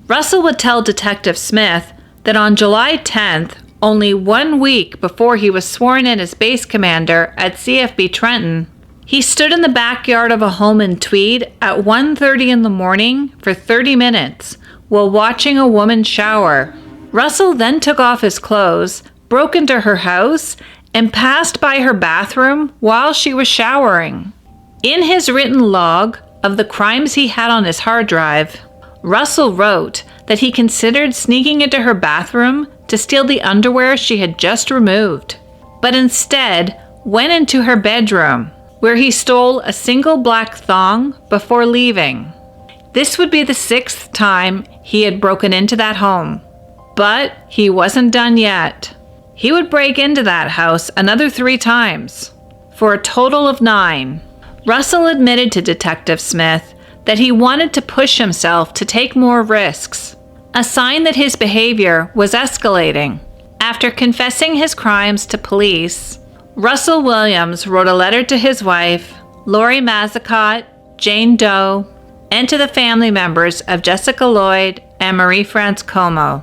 Russell would tell Detective Smith that on July 10th, only 1 week before he was sworn in as base commander at CFB Trenton, he stood in the backyard of a home in Tweed at 1:30 in the morning for 30 minutes while watching a woman shower. Russell then took off his clothes, broke into her house, and passed by her bathroom while she was showering. In his written log of the crimes he had on his hard drive, Russell wrote that he considered sneaking into her bathroom to steal the underwear she had just removed, but instead went into her bedroom, where he stole a single black thong before leaving. This would be the 6th time he had broken into that home. But he wasn't done yet. He would break into that house another 3 times, for a total of 9. Russell admitted to Detective Smith that he wanted to push himself to take more risks, a sign that his behavior was escalating. After confessing his crimes to police, Russell Williams wrote a letter to his wife, Lori Mazacott, Jane Doe, and to the family members of Jessica Lloyd and Marie France Comeau.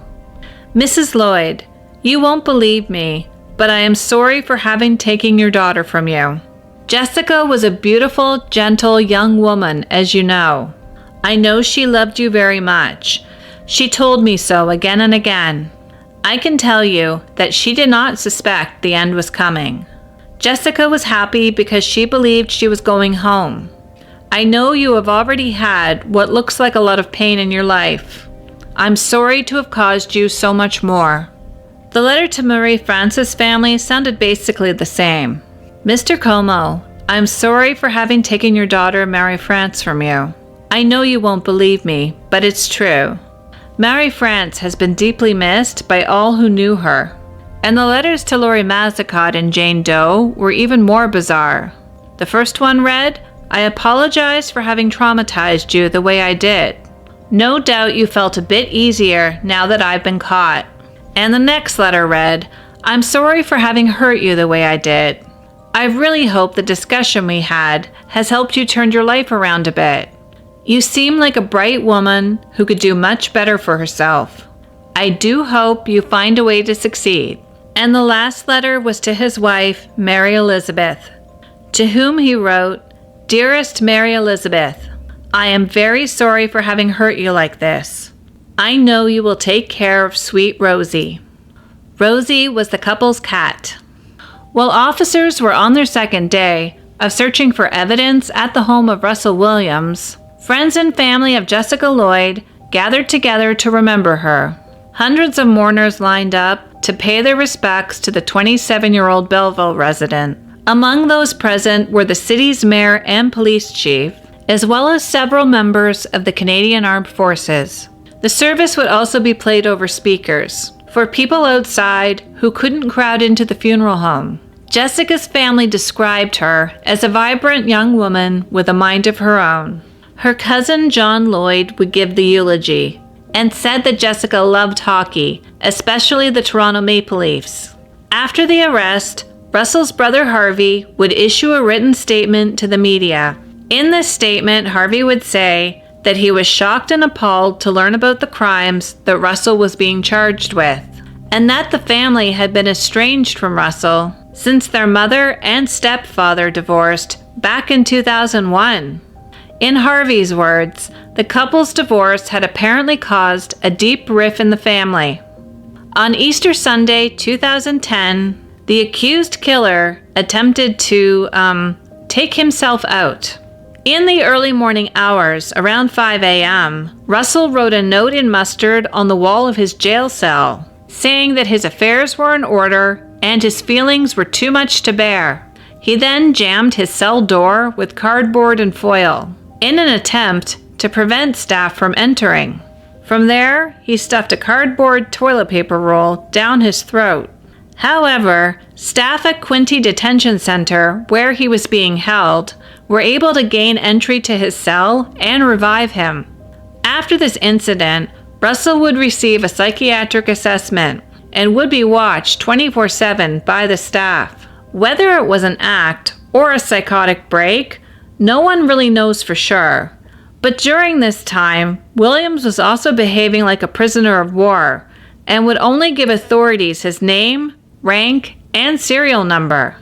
Mrs. Lloyd, you won't believe me, but I am sorry for having taken your daughter from you. Jessica was a beautiful, gentle young woman, as you know. I know she loved you very much. She told me so again and again. I can tell you that she did not suspect the end was coming. Jessica was happy because she believed she was going home. I know you have already had what looks like a lot of pain in your life. I'm sorry to have caused you so much more. The letter to Marie France's family sounded basically the same. Mr. Comeau, I'm sorry for having taken your daughter Marie France from you. I know you won't believe me, but it's true. Marie France has been deeply missed by all who knew her. And the letters to Lori Mazacott and Jane Doe were even more bizarre. The first one read, I apologize for having traumatized you the way I did. No doubt you felt a bit easier now that I've been caught. And the next letter read, I'm sorry for having hurt you the way I did. I really hope the discussion we had has helped you turn your life around a bit. You seem like a bright woman who could do much better for herself. I do hope you find a way to succeed. And the last letter was to his wife, Mary Elizabeth, to whom he wrote, Dearest Mary Elizabeth, I am very sorry for having hurt you like this. I know you will take care of sweet Rosie. Rosie was the couple's cat. While officers were on their second day of searching for evidence at the home of Russell Williams, friends and family of Jessica Lloyd gathered together to remember her. Hundreds of mourners lined up to pay their respects to the 27-year-old Belleville resident. Among those present were the city's mayor and police chief, as well as several members of the Canadian Armed Forces. The service would also be played over speakers for people outside who couldn't crowd into the funeral home. Jessica's family described her as a vibrant young woman with a mind of her own. Her cousin John Lloyd would give the eulogy and said that Jessica loved hockey, especially the Toronto Maple Leafs. After the arrest, Russell's brother Harvey would issue a written statement to the media. In this statement, Harvey would say that he was shocked and appalled to learn about the crimes that Russell was being charged with, and that the family had been estranged from Russell since their mother and stepfather divorced back in 2001. In Harvey's words, the couple's divorce had apparently caused a deep rift in the family. On Easter Sunday, 2010, the accused killer attempted to take himself out. In the early morning hours, around 5 a.m., Russell wrote a note in mustard on the wall of his jail cell, saying that his affairs were in order and his feelings were too much to bear. He then jammed his cell door with cardboard and foil in an attempt to prevent staff from entering. From there, he stuffed a cardboard toilet paper roll down his throat. However, staff at Quinte Detention Center, where he was being held, were able to gain entry to his cell and revive him. After this incident, Russell would receive a psychiatric assessment and would be watched 24/7 by the staff. Whether it was an act or a psychotic break, no one really knows for sure. But during this time, Williams was also behaving like a prisoner of war and would only give authorities his name, rank, and serial number.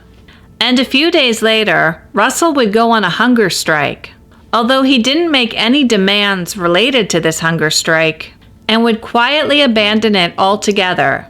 And a few days later, Russell would go on a hunger strike, although he didn't make any demands related to this hunger strike and would quietly abandon it altogether.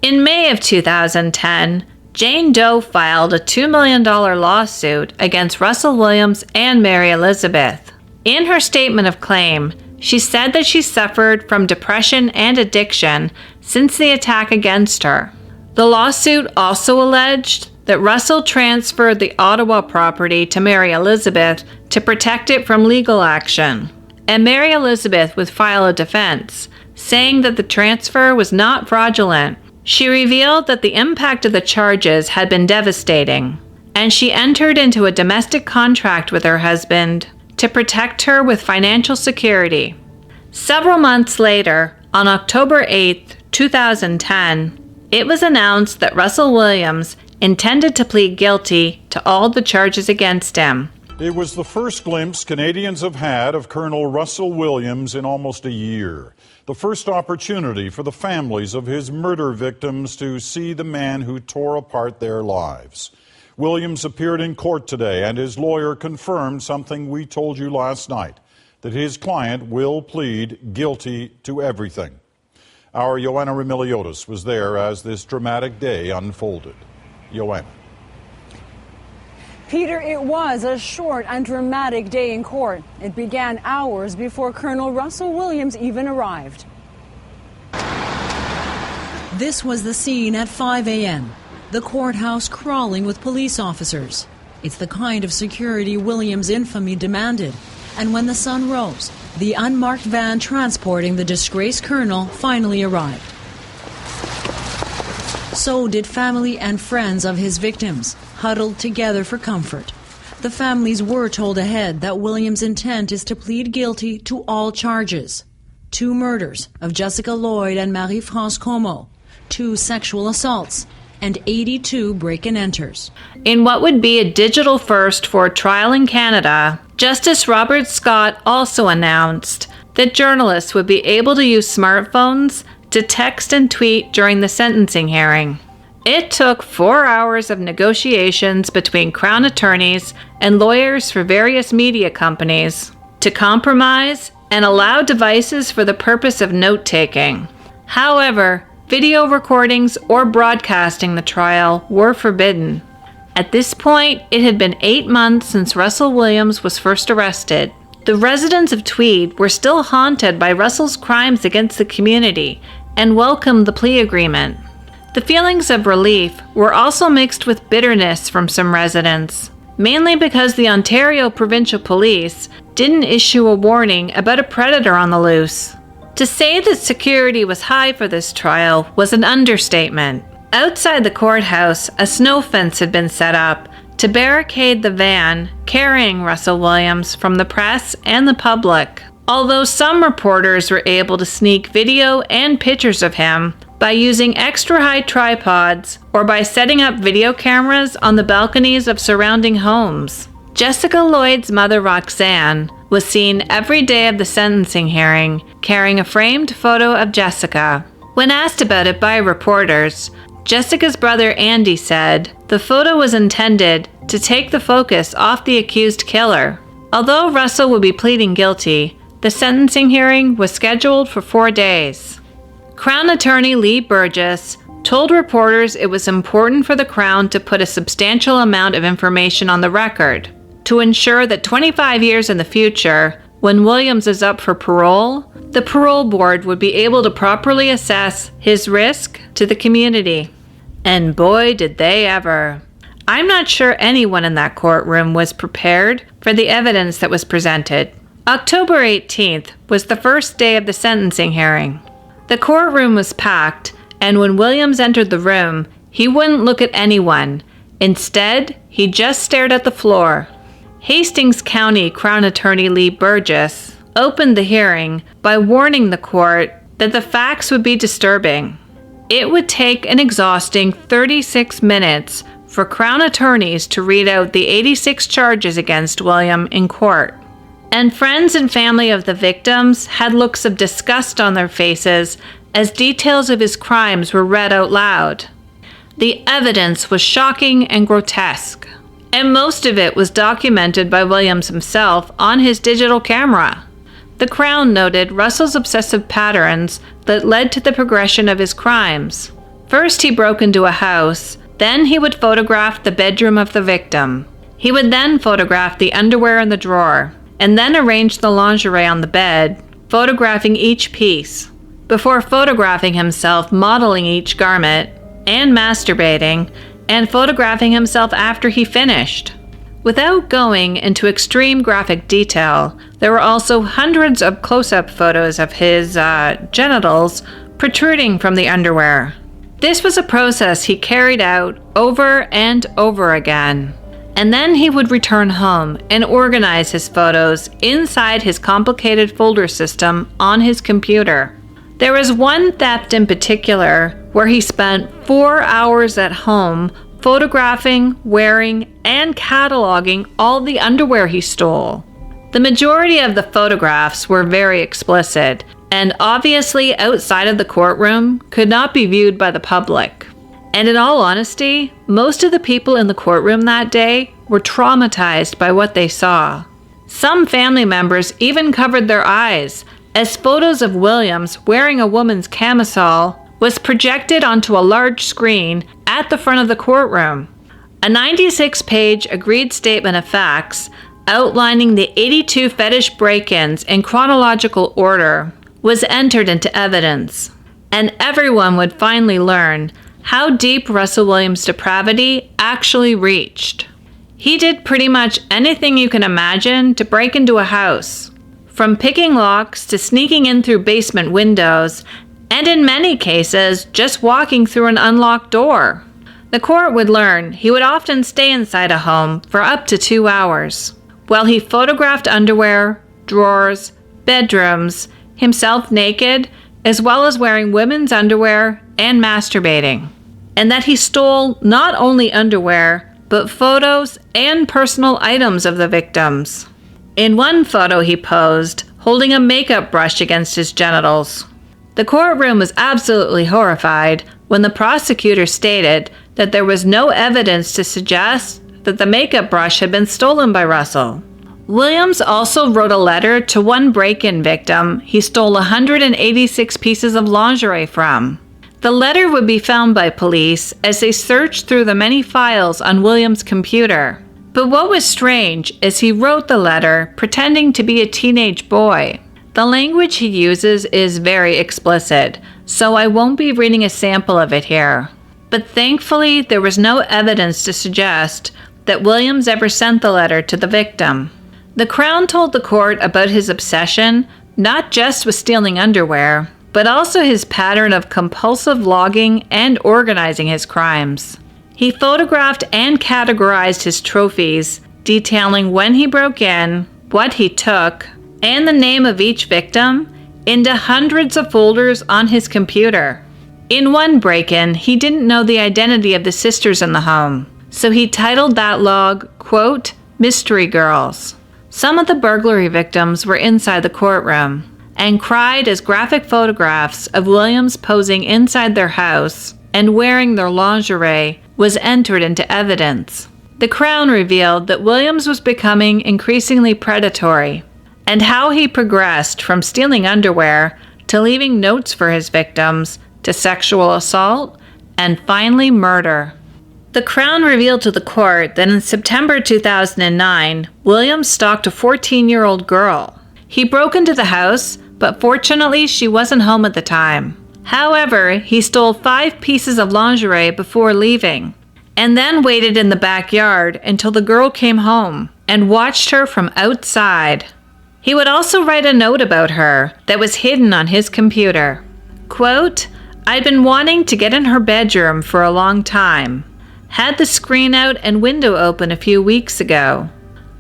In May of 2010, Jane Doe filed a $2 million lawsuit against Russell Williams and Mary Elizabeth. In her statement of claim, she said that she suffered from depression and addiction since the attack against her. The lawsuit also alleged that Russell transferred the Ottawa property to Mary Elizabeth to protect it from legal action, and Mary Elizabeth would file a defense, saying that the transfer was not fraudulent. She revealed that the impact of the charges had been devastating, and she entered into a domestic contract with her husband to protect her with financial security. Several months later, on October 8, 2010, it was announced that Russell Williams intended to plead guilty to all the charges against him. It was the first glimpse Canadians have had of Colonel Russell Williams in almost a year. The first opportunity for the families of his murder victims to see the man who tore apart their lives. Williams appeared in court today, and his lawyer confirmed something we told you last night, that his client will plead guilty to everything. Our Joanna Remiliotis was there as this dramatic day unfolded. Joanna. Peter, it was a short and dramatic day in court. It began hours before Colonel Russell Williams even arrived. This was the scene at 5 a.m. The courthouse crawling with police officers. It's the kind of security Williams' infamy demanded. And when the sun rose, the unmarked van transporting the disgraced colonel finally arrived. So did family and friends of his victims, huddled together for comfort. The families were told ahead that Williams' intent is to plead guilty to all charges. 2 murders of Jessica Lloyd and Marie France Comeau, 2 sexual assaults, and 82 break-and-enters. In what would be a digital first for a trial in Canada, Justice Robert Scott also announced that journalists would be able to use smartphones to text and tweet during the sentencing hearing. It took 4 hours of negotiations between Crown attorneys and lawyers for various media companies to compromise and allowed devices for the purpose of note-taking. However, video recordings or broadcasting the trial were forbidden. At this point, it had been 8 months since Russell Williams was first arrested. The residents of Tweed were still haunted by Russell's crimes against the community and welcomed the plea agreement. The feelings of relief were also mixed with bitterness from some residents, mainly because the Ontario Provincial Police didn't issue a warning about a predator on the loose. To say that security was high for this trial was an understatement. Outside the courthouse, a snow fence had been set up to barricade the van carrying Russell Williams from the press and the public. Although some reporters were able to sneak video and pictures of him by using extra high tripods or by setting up video cameras on the balconies of surrounding homes. Jessica Lloyd's mother, Roxanne, was seen every day of the sentencing hearing carrying a framed photo of Jessica. When asked about it by reporters, Jessica's brother Andy said the photo was intended to take the focus off the accused killer. Although Russell would be pleading guilty, the sentencing hearing was scheduled for 4 days. Crown Attorney Lee Burgess told reporters it was important for the Crown to put a substantial amount of information on the record to ensure that 25 years in the future, when Williams is up for parole, the parole board would be able to properly assess his risk to the community. And boy, did they ever. I'm not sure anyone in that courtroom was prepared for the evidence that was presented. October 18th was the first day of the sentencing hearing. The courtroom was packed, and when Williams entered the room, he wouldn't look at anyone. Instead, he just stared at the floor. Hastings County Crown Attorney Lee Burgess opened the hearing by warning the court that the facts would be disturbing. It would take an exhausting 36 minutes for Crown attorneys to read out the 86 charges against William in court. And friends and family of the victims had looks of disgust on their faces as details of his crimes were read out loud. The evidence was shocking and grotesque, and most of it was documented by Williams himself on his digital camera. The Crown noted Russell's obsessive patterns that led to the progression of his crimes. First, he broke into a house, then he would photograph the bedroom of the victim. He would then photograph the underwear in the drawer, and then arrange the lingerie on the bed, photographing each piece, before photographing himself modeling each garment, and masturbating, and photographing himself after he finished. Without going into extreme graphic detail, there were also hundreds of close-up photos of his genitals protruding from the underwear. This was a process he carried out over and over again. And then he would return home and organize his photos inside his complicated folder system on his computer. There was one theft in particular where he spent 4 hours at home photographing, wearing, and cataloging all the underwear he stole. The majority of the photographs were very explicit and obviously outside of the courtroom could not be viewed by the public. And in all honesty, most of the people in the courtroom that day were traumatized by what they saw. Some family members even covered their eyes as photos of Williams wearing a woman's camisole was projected onto a large screen at the front of the courtroom. A 96-page agreed statement of facts outlining the 82 fetish break-ins in chronological order was entered into evidence, and everyone would finally learn how deep Russell Williams' depravity actually reached. He did pretty much anything you can imagine to break into a house, from picking locks to sneaking in through basement windows, and in many cases, just walking through an unlocked door. The court would learn he would often stay inside a home for up to 2 hours, while he photographed underwear, drawers, bedrooms, himself naked, as well as wearing women's underwear and masturbating. And that he stole not only underwear, but photos and personal items of the victims. In one photo he posed, holding a makeup brush against his genitals. The courtroom was absolutely horrified when the prosecutor stated that there was no evidence to suggest that the makeup brush had been stolen by Russell. Williams also wrote a letter to one break-in victim he stole 186 pieces of lingerie from. The letter would be found by police as they searched through the many files on Williams' computer. But what was strange is he wrote the letter pretending to be a teenage boy. The language he uses is very explicit, so I won't be reading a sample of it here. But thankfully, there was no evidence to suggest that Williams ever sent the letter to the victim. The Crown told the court about his obsession, not just with stealing underwear, but also his pattern of compulsive logging and organizing his crimes. He photographed and categorized his trophies, detailing when he broke in, what he took, and the name of each victim into hundreds of folders on his computer. In one break-in, he didn't know the identity of the sisters in the home, so he titled that log, quote, "Mystery Girls." Some of the burglary victims were inside the courtroom and cried as graphic photographs of Williams posing inside their house and wearing their lingerie was entered into evidence. The Crown revealed that Williams was becoming increasingly predatory and how he progressed from stealing underwear to leaving notes for his victims to sexual assault and finally murder. The Crown revealed to the court that in September 2009, Williams stalked a 14-year-old girl. He broke into the house, but fortunately she wasn't home at the time. However, he stole 5 pieces of lingerie before leaving, and then waited in the backyard until the girl came home and watched her from outside. He would also write a note about her that was hidden on his computer. Quote, "I'd been wanting to get in her bedroom for a long time. Had the screen out and window open a few weeks ago.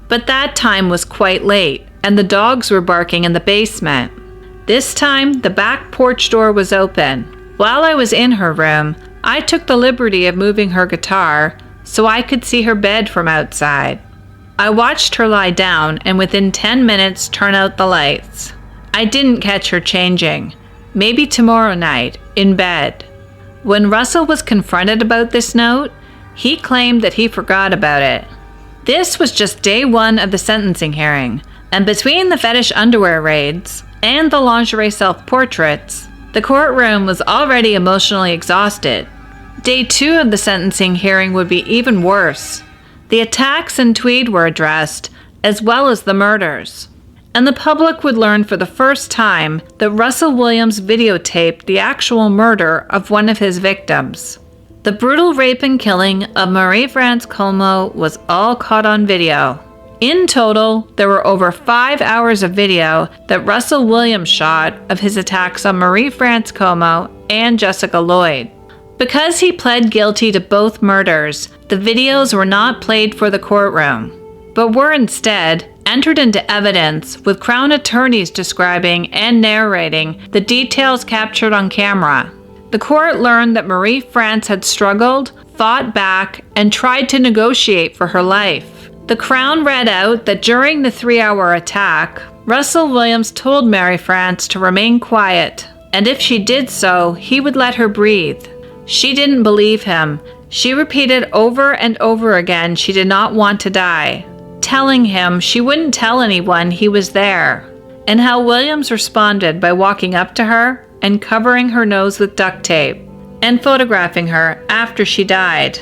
But that time was quite late, and the dogs were barking in the basement. This time, the back porch door was open. While I was in her room, I took the liberty of moving her guitar so I could see her bed from outside. I watched her lie down and within 10 minutes turn out the lights. I didn't catch her changing. Maybe tomorrow night, in bed." When Russell was confronted about this note, he claimed that he forgot about it. This was just day 1 of the sentencing hearing, and between the fetish underwear raids and the lingerie self-portraits, the courtroom was already emotionally exhausted. Day 2 of the sentencing hearing would be even worse. The attacks in Tweed were addressed, as well as the murders. And the public would learn for the first time that Russell Williams videotaped the actual murder of one of his victims. The brutal rape and killing of Marie France Comeau was all caught on video. In total, there were over 5 hours of video that Russell Williams shot of his attacks on Marie France Comeau and Jessica Lloyd. Because he pled guilty to both murders, the videos were not played for the courtroom, but were instead entered into evidence with Crown attorneys describing and narrating the details captured on camera. The court learned that Marie France had struggled, fought back, and tried to negotiate for her life. The Crown read out that during the 3-hour attack, Russell Williams told Marie France to remain quiet, and if she did so, he would let her breathe. She didn't believe him. She repeated over and over again she did not want to die, telling him she wouldn't tell anyone he was there, and how Williams responded by walking up to her and covering her nose with duct tape, and photographing her after she died.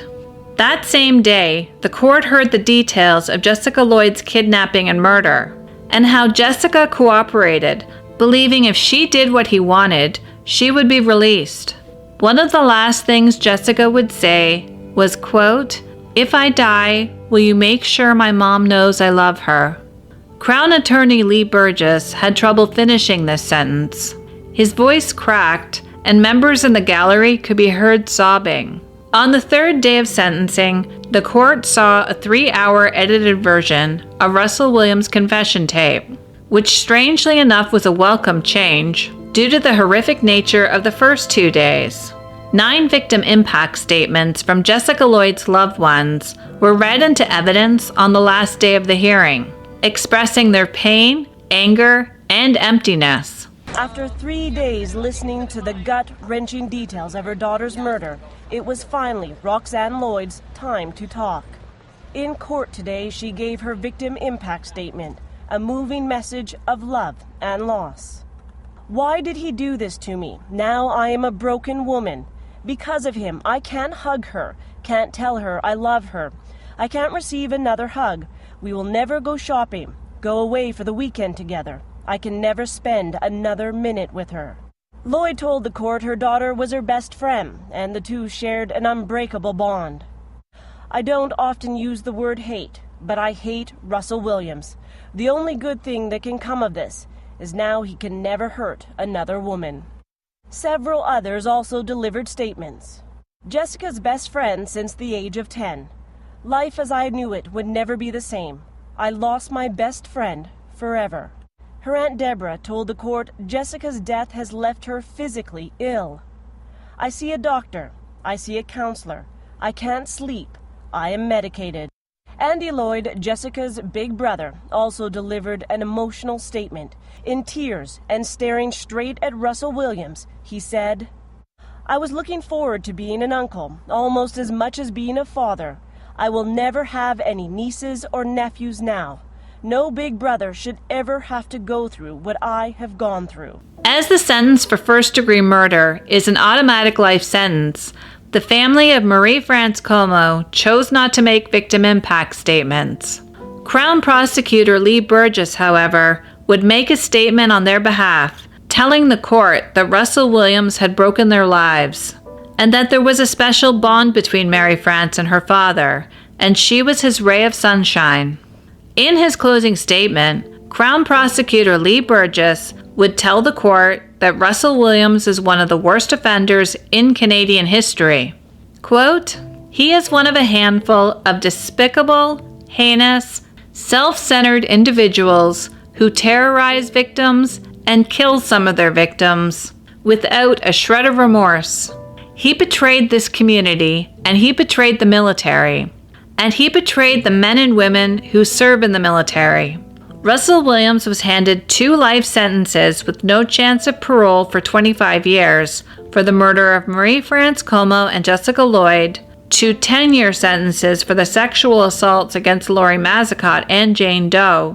That same day, the court heard the details of Jessica Lloyd's kidnapping and murder, and how Jessica cooperated, believing if she did what he wanted, she would be released. One of the last things Jessica would say was, quote, "If I die, will you make sure my mom knows I love her?" Crown attorney Lee Burgess had trouble finishing this sentence. His voice cracked, and members in the gallery could be heard sobbing. On the 3rd day of sentencing, the court saw a 3-hour edited version of Russell Williams' confession tape, which strangely enough was a welcome change due to the horrific nature of the first 2 days. 9 victim impact statements from Jessica Lloyd's loved ones were read into evidence on the last day of the hearing, expressing their pain, anger, and emptiness. After 3 days listening to the gut-wrenching details of her daughter's murder, it was finally Roxanne Lloyd's time to talk. In court today, she gave her victim impact statement, a moving message of love and loss. Why did he do this to me? Now I am a broken woman. Because of him, I can't hug her, can't tell her I love her. I can't receive another hug. We will never go shopping, go away for the weekend together. I can never spend another minute with her. Lloyd told the court her daughter was her best friend, and the two shared an unbreakable bond. I don't often use the word hate, but I hate Russell Williams. The only good thing that can come of this is now he can never hurt another woman. Several others also delivered statements. Jessica's best friend since the age of 10. Life as I knew it would never be the same. I lost my best friend forever. Her Aunt Deborah told the court Jessica's death has left her physically ill. I see a doctor. I see a counselor. I can't sleep. I am medicated. Andy Lloyd, Jessica's big brother, also delivered an emotional statement. In tears and staring straight at Russell Williams, he said, "I was looking forward to being an uncle, almost as much as being a father. I will never have any nieces or nephews now. No big brother should ever have to go through what I have gone through." As the sentence for first-degree murder is an automatic life sentence, the family of Marie France Comeau chose not to make victim impact statements. Crown Prosecutor Lee Burgess, however, would make a statement on their behalf, telling the court that Russell Williams had broken their lives, and that there was a special bond between Marie France and her father, and she was his ray of sunshine. In his closing statement, Crown Prosecutor Lee Burgess would tell the court that Russell Williams is one of the worst offenders in Canadian history. Quote, "He is one of a handful of despicable, heinous, self-centered individuals who terrorize victims and kill some of their victims without a shred of remorse. He betrayed this community, and he betrayed the military, and he betrayed the men and women who serve in the military." Russell Williams was handed 2 life sentences with no chance of parole for 25 years for the murder of Marie France Comeau and Jessica Lloyd, 2 10-year sentences for the sexual assaults against Lori Mazacott and Jane Doe,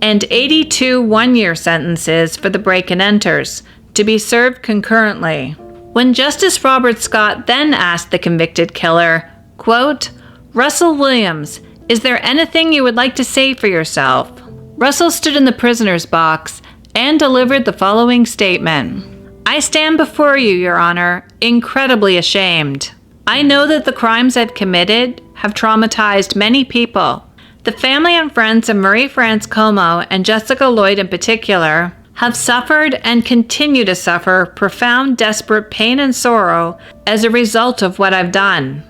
and 82 one-year sentences for the break-and-enters, to be served concurrently. When Justice Robert Scott then asked the convicted killer, quote, "Russell Williams, is there anything you would like to say for yourself?" Russell stood in the prisoner's box and delivered the following statement. "I stand before you, Your Honor, incredibly ashamed. I know that the crimes I've committed have traumatized many people. The family and friends of Marie France Comeau and Jessica Lloyd in particular have suffered and continue to suffer profound, desperate pain and sorrow as a result of what I've done.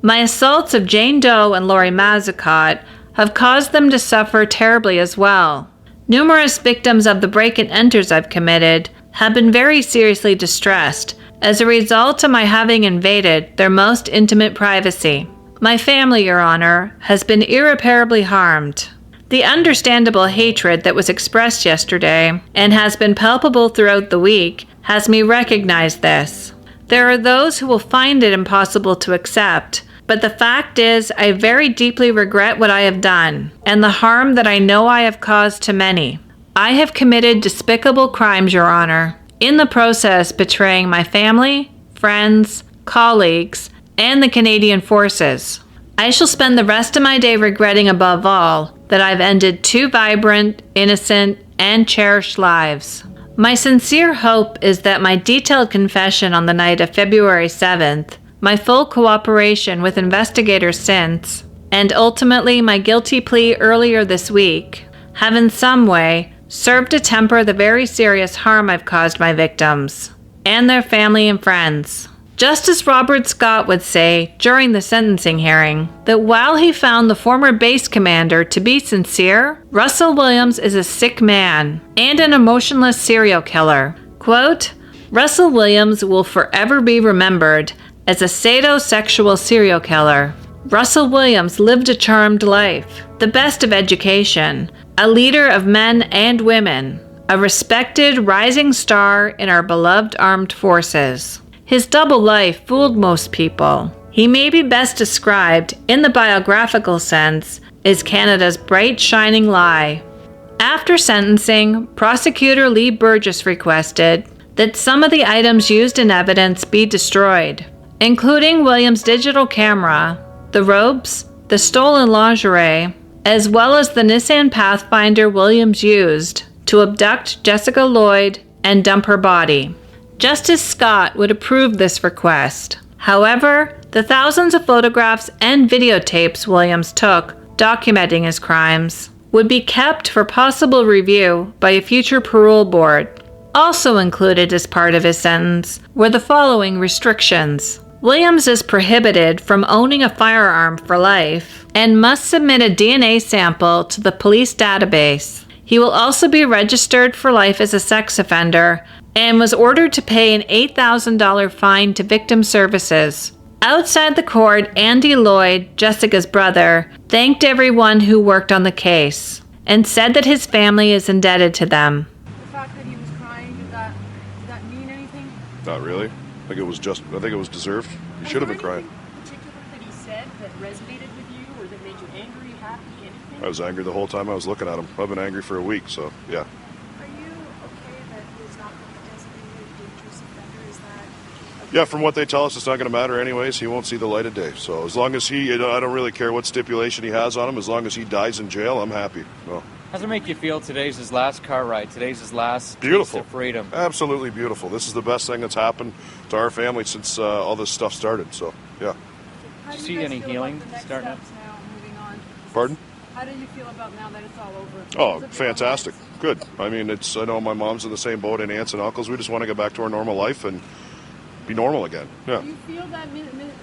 My assaults of Jane Doe and Lori Mazacott have caused them to suffer terribly as well. Numerous victims of the break-and-enters I've committed have been very seriously distressed as a result of my having invaded their most intimate privacy. My family, Your Honor, has been irreparably harmed. The understandable hatred that was expressed yesterday and has been palpable throughout the week has me recognize this. There are those who will find it impossible to accept, but the fact is, I very deeply regret what I have done, and the harm that I know I have caused to many. I have committed despicable crimes, Your Honor, in the process betraying my family, friends, colleagues, and the Canadian Forces. I shall spend the rest of my day regretting above all that I've ended 2 vibrant, innocent, and cherished lives. My sincere hope is that my detailed confession on the night of February 7th, my full cooperation with investigators since, and ultimately my guilty plea earlier this week, have in some way served to temper the very serious harm I've caused my victims and their family and friends. Justice Robert Scott would say during the sentencing hearing that while he found the former base commander to be sincere, Russell Williams is a sick man and an emotionless serial killer. Quote, "Russell Williams will forever be remembered as a sadomasochistic serial killer. Russell Williams lived a charmed life, the best of education, a leader of men and women, a respected rising star in our beloved armed forces. His double life fooled most people. He may be best described, in the biographical sense, as Canada's bright shining lie. After sentencing, prosecutor Lee Burgess requested that some of the items used in evidence be destroyed, including Williams' digital camera, the robes, the stolen lingerie, as well as the Nissan Pathfinder Williams used to abduct Jessica Lloyd and dump her body. Justice Scott would approve this request. However, the thousands of photographs and videotapes Williams took documenting his crimes would be kept for possible review by a future parole board. Also included as part of his sentence were the following restrictions. Williams is prohibited from owning a firearm for life and must submit a DNA sample to the police database. He will also be registered for life as a sex offender and was ordered to pay an $8,000 fine to victim services. Outside the court, Andy Lloyd, Jessica's brother, thanked everyone who worked on the case and said that his family is indebted to them. The fact that he was crying, did that mean anything? Not really. I think it was deserved. He should have been crying. Particular that he said that resonated with you or that made you angry, happy, anything? I was angry the whole time I was looking at him. I've been angry for a week, so yeah. Are you okay that he's not going to designate a dangerous offender? Is that okay? Yeah, from what they tell us, it's not going to matter anyways. He won't see the light of day. So as long as I don't really care what stipulation he has on him. As long as he dies in jail, I'm happy. No. How does it make you feel today's his last car ride? Today's his last beautiful taste of freedom. Absolutely beautiful. This is the best thing that's happened to our family since all this stuff started. So, yeah. Did you see any healing starting up? Pardon? How do you feel about now that it's all over? Oh, fantastic. Good. I mean, I know my mom's in the same boat and aunts and uncles. We just want to get back to our normal life and be normal again. Yeah. Do you feel that,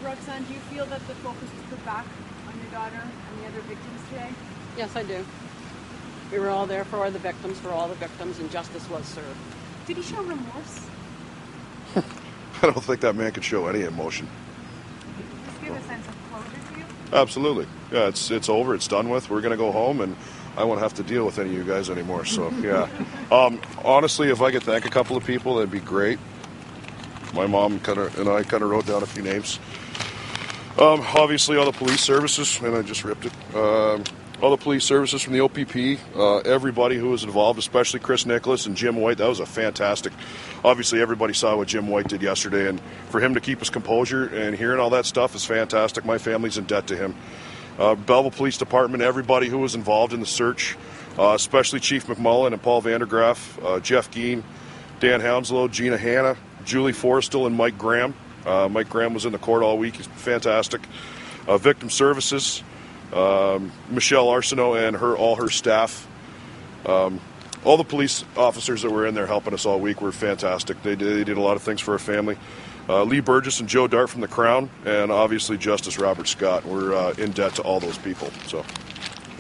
Roxanne, do you feel that the focus was put back on your daughter and the other victims today? Yes, I do. We were all there for the victims, and justice was served. Did he show remorse? I don't think that man could show any emotion. Does he give a sense of closure to you? Absolutely. Yeah, it's over. It's done with. We're going to go home, and I won't have to deal with any of you guys anymore. So, yeah. Honestly, if I could thank a couple of people, that'd be great. My mom and I wrote down a few names. Obviously, all the police services, and I just ripped it. All the police services from the OPP, everybody who was involved, especially Chris Nicholas and Jim White. That was a fantastic. Obviously, everybody saw what Jim White did yesterday, and for him to keep his composure and hearing all that stuff is fantastic. My family's in debt to him. Belleville Police Department, everybody who was involved in the search, especially Chief McMullen and Paul Vandergraff, Jeff Geen, Dan Hounslow, Gina Hanna, Julie Forrestal, and Mike Graham. Mike Graham was in the court all week. He's fantastic. Victim Services, Michelle Arsenault and all her staff. All the police officers that were in there helping us all week were fantastic. They did a lot of things for our family. Lee Burgess and Joe Dart from the Crown, and obviously Justice Robert Scott. We're in debt to all those people. So,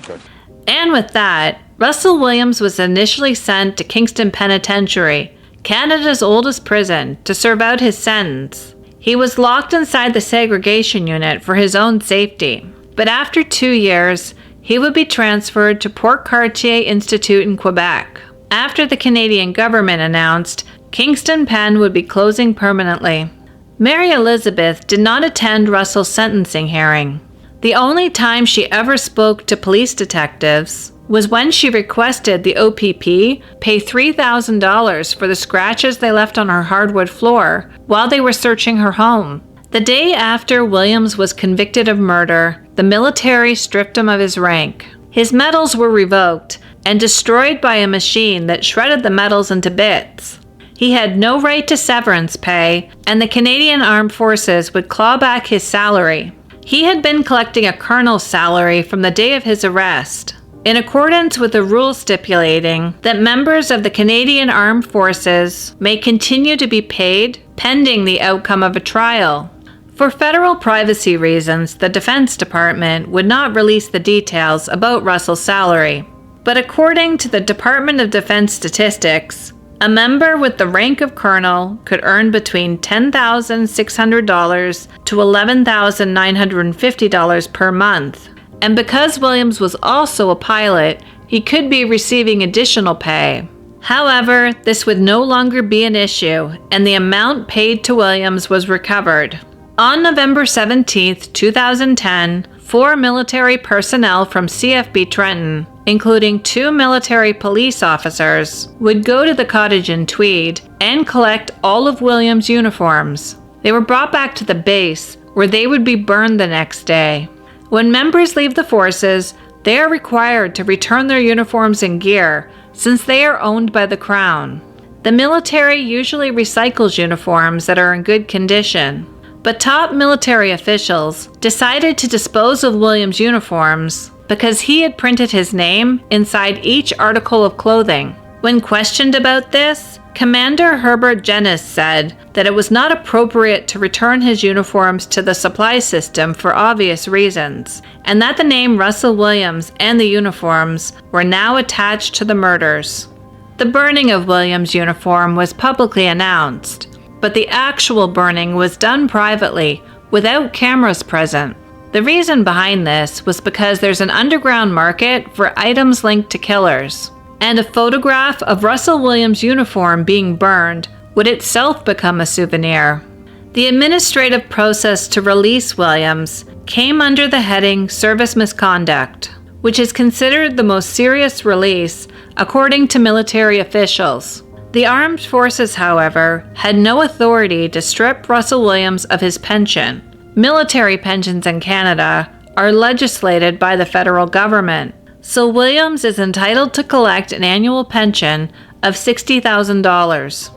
okay. And with that, Russell Williams was initially sent to Kingston Penitentiary, Canada's oldest prison, to serve out his sentence. He was locked inside the segregation unit for his own safety, but after 2 years, he would be transferred to Port Cartier Institute in Quebec. After the Canadian government announced Kingston Pen would be closing permanently, Mary Elizabeth did not attend Russell's sentencing hearing. The only time she ever spoke to police detectives was when she requested the OPP pay $3,000 for the scratches they left on her hardwood floor while they were searching her home. The day after Williams was convicted of murder, the military stripped him of his rank. His medals were revoked and destroyed by a machine that shredded the medals into bits. He had no right to severance pay, and the Canadian Armed Forces would claw back his salary. He had been collecting a colonel's salary from the day of his arrest, in accordance with a rule stipulating that members of the Canadian Armed Forces may continue to be paid pending the outcome of a trial. For federal privacy reasons, the Defense Department would not release the details about Russell's salary. But according to the Department of Defense statistics, a member with the rank of colonel could earn between $10,600 to $11,950 per month. And because Williams was also a pilot, he could be receiving additional pay. However, this would no longer be an issue, and the amount paid to Williams was recovered. On November 17, 2010, 4 military personnel from CFB Trenton, including 2 military police officers, would go to the cottage in Tweed and collect all of Williams' uniforms. They were brought back to the base, where they would be burned the next day. When members leave the forces, they are required to return their uniforms and gear, since they are owned by the Crown. The military usually recycles uniforms that are in good condition, but top military officials decided to dispose of Williams' uniforms because he had printed his name inside each article of clothing. When questioned about this, Commander Herbert Jennis said that it was not appropriate to return his uniforms to the supply system for obvious reasons, and that the name Russell Williams and the uniforms were now attached to the murders. The burning of Williams' uniform was publicly announced, but the actual burning was done privately, without cameras present. The reason behind this was because there's an underground market for items linked to killers, and a photograph of Russell Williams' uniform being burned would itself become a souvenir. The administrative process to release Williams came under the heading Service Misconduct, which is considered the most serious release according to military officials. The armed forces, however, had no authority to strip Russell Williams of his pension. Military pensions in Canada are legislated by the federal government, so Williams is entitled to collect an annual pension of $60,000.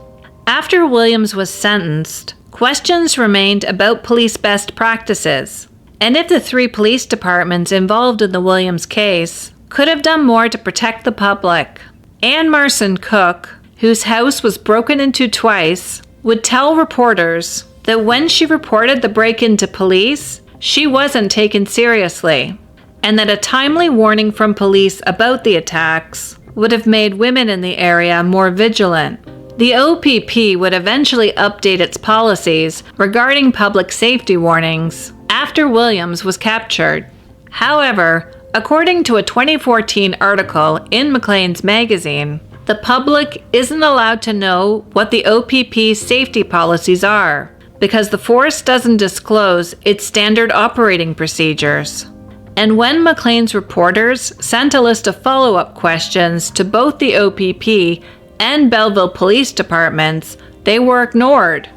After Williams was sentenced, questions remained about police best practices, and if the 3 police departments involved in the Williams case could have done more to protect the public. Anne Marson Cook, whose house was broken into twice, would tell reporters that when she reported the break-in to police, she wasn't taken seriously, and that a timely warning from police about the attacks would have made women in the area more vigilant. The OPP would eventually update its policies regarding public safety warnings after Williams was captured. However, according to a 2014 article in Maclean's magazine, the public isn't allowed to know what the OPP's safety policies are because the force doesn't disclose its standard operating procedures. And when Maclean's reporters sent a list of follow-up questions to both the OPP and Belleville Police Departments, they were ignored.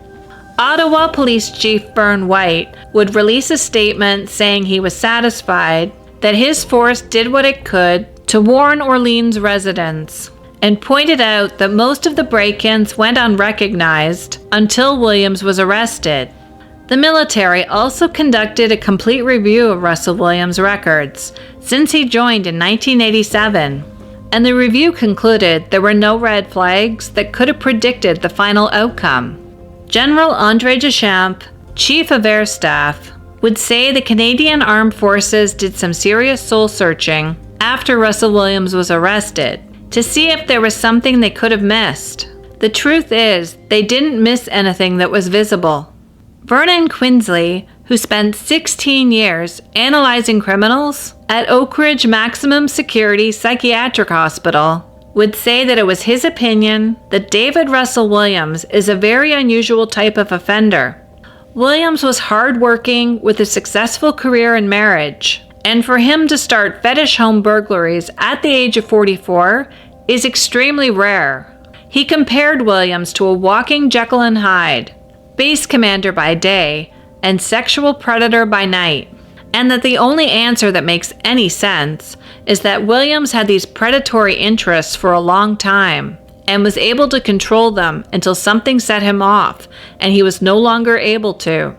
Ottawa Police Chief Vern White would release a statement saying he was satisfied that his force did what it could to warn Orleans residents, and pointed out that most of the break-ins went unrecognized until Williams was arrested. The military also conducted a complete review of Russell Williams' records since he joined in 1987, and the review concluded there were no red flags that could have predicted the final outcome. General Andre Deschamps, Chief of Air Staff, would say the Canadian Armed Forces did some serious soul-searching after Russell Williams was arrested to see if there was something they could have missed. The truth is, they didn't miss anything that was visible. Vernon Quinsley, who spent 16 years analyzing criminals at Oak Ridge Maximum Security Psychiatric Hospital, would say that it was his opinion that David Russell Williams is a very unusual type of offender. Williams was hardworking with a successful career and marriage, and for him to start fetish home burglaries at the age of 44 is extremely rare. He compared Williams to a walking Jekyll and Hyde, base commander by day and sexual predator by night, and that the only answer that makes any sense is that Williams had these predatory interests for a long time and was able to control them until something set him off and he was no longer able to.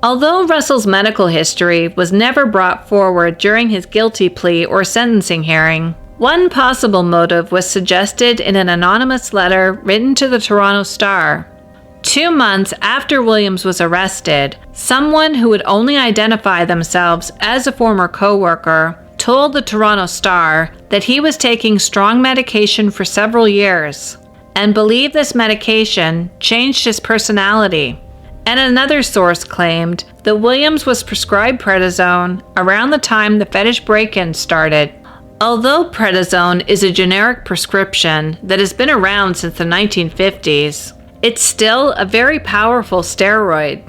Although Russell's medical history was never brought forward during his guilty plea or sentencing hearing, one possible motive was suggested in an anonymous letter written to the Toronto Star. 2 months after Williams was arrested, someone who would only identify themselves as a former co-worker told the Toronto Star that he was taking strong medication for several years and believed this medication changed his personality. And another source claimed that Williams was prescribed prednisone around the time the fetish break-in started. Although prednisone is a generic prescription that has been around since the 1950s, it's still a very powerful steroid.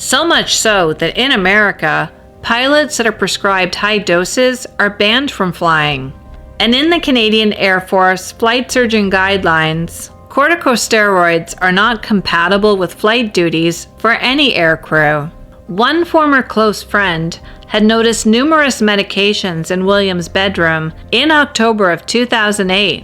So much so that in America, pilots that are prescribed high doses are banned from flying. And in the Canadian Air Force flight surgeon guidelines, corticosteroids are not compatible with flight duties for any air crew. One former close friend had noticed numerous medications in Williams' bedroom in October of 2008.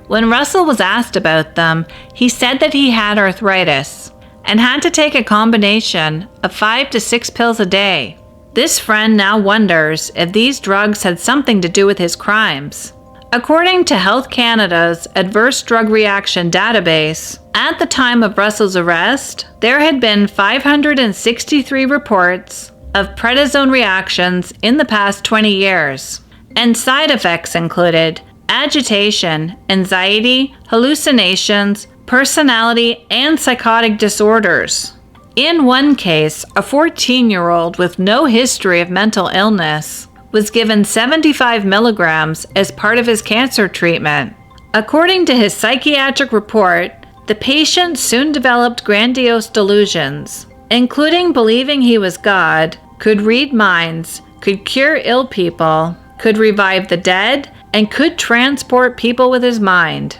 When Russell was asked about them, he said that he had arthritis and had to take a combination of 5 to 6 pills a day. This friend now wonders if these drugs had something to do with his crimes. According to Health Canada's Adverse Drug Reaction Database, at the time of Russell's arrest, there had been 563 reports of prednisone reactions in the past 20 years, and side effects included agitation, anxiety, hallucinations, personality, and psychotic disorders. In one case, a 14-year-old with no history of mental illness was given 75 milligrams as part of his cancer treatment. According to his psychiatric report, the patient soon developed grandiose delusions, including believing he was God, could read minds, could cure ill people, could revive the dead, and could transport people with his mind.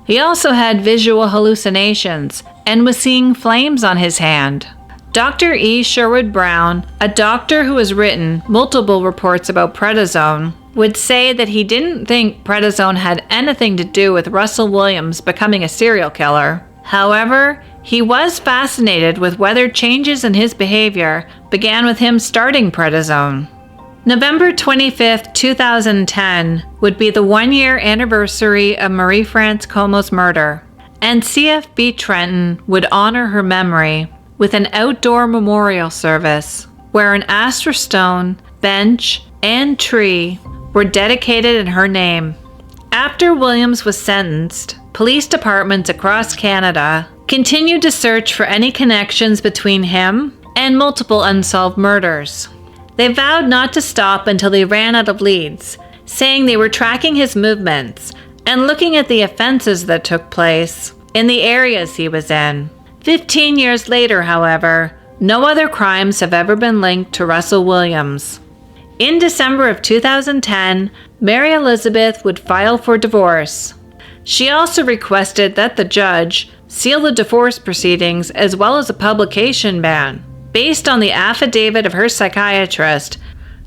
He also had visual hallucinations and was seeing flames on his hand. Dr. E. Sherwood Brown, a doctor who has written multiple reports about prednisone, would say that he didn't think prednisone had anything to do with Russell Williams becoming a serial killer. However, he was fascinated with whether changes in his behavior began with him starting prednisone. November 25, 2010 would be the one-year anniversary of Marie France Comeau's murder, and CFB Trenton would honor her memory with an outdoor memorial service where an Astra stone, bench, and tree were dedicated in her name. After Williams was sentenced, police departments across Canada continued to search for any connections between him and multiple unsolved murders. They vowed not to stop until they ran out of leads, saying they were tracking his movements and looking at the offenses that took place in the areas he was in. 15 years later, however, no other crimes have ever been linked to Russell Williams. In December of 2010, Mary Elizabeth would file for divorce. She also requested that the judge seal the divorce proceedings as well as a publication ban. Based on the affidavit of her psychiatrist,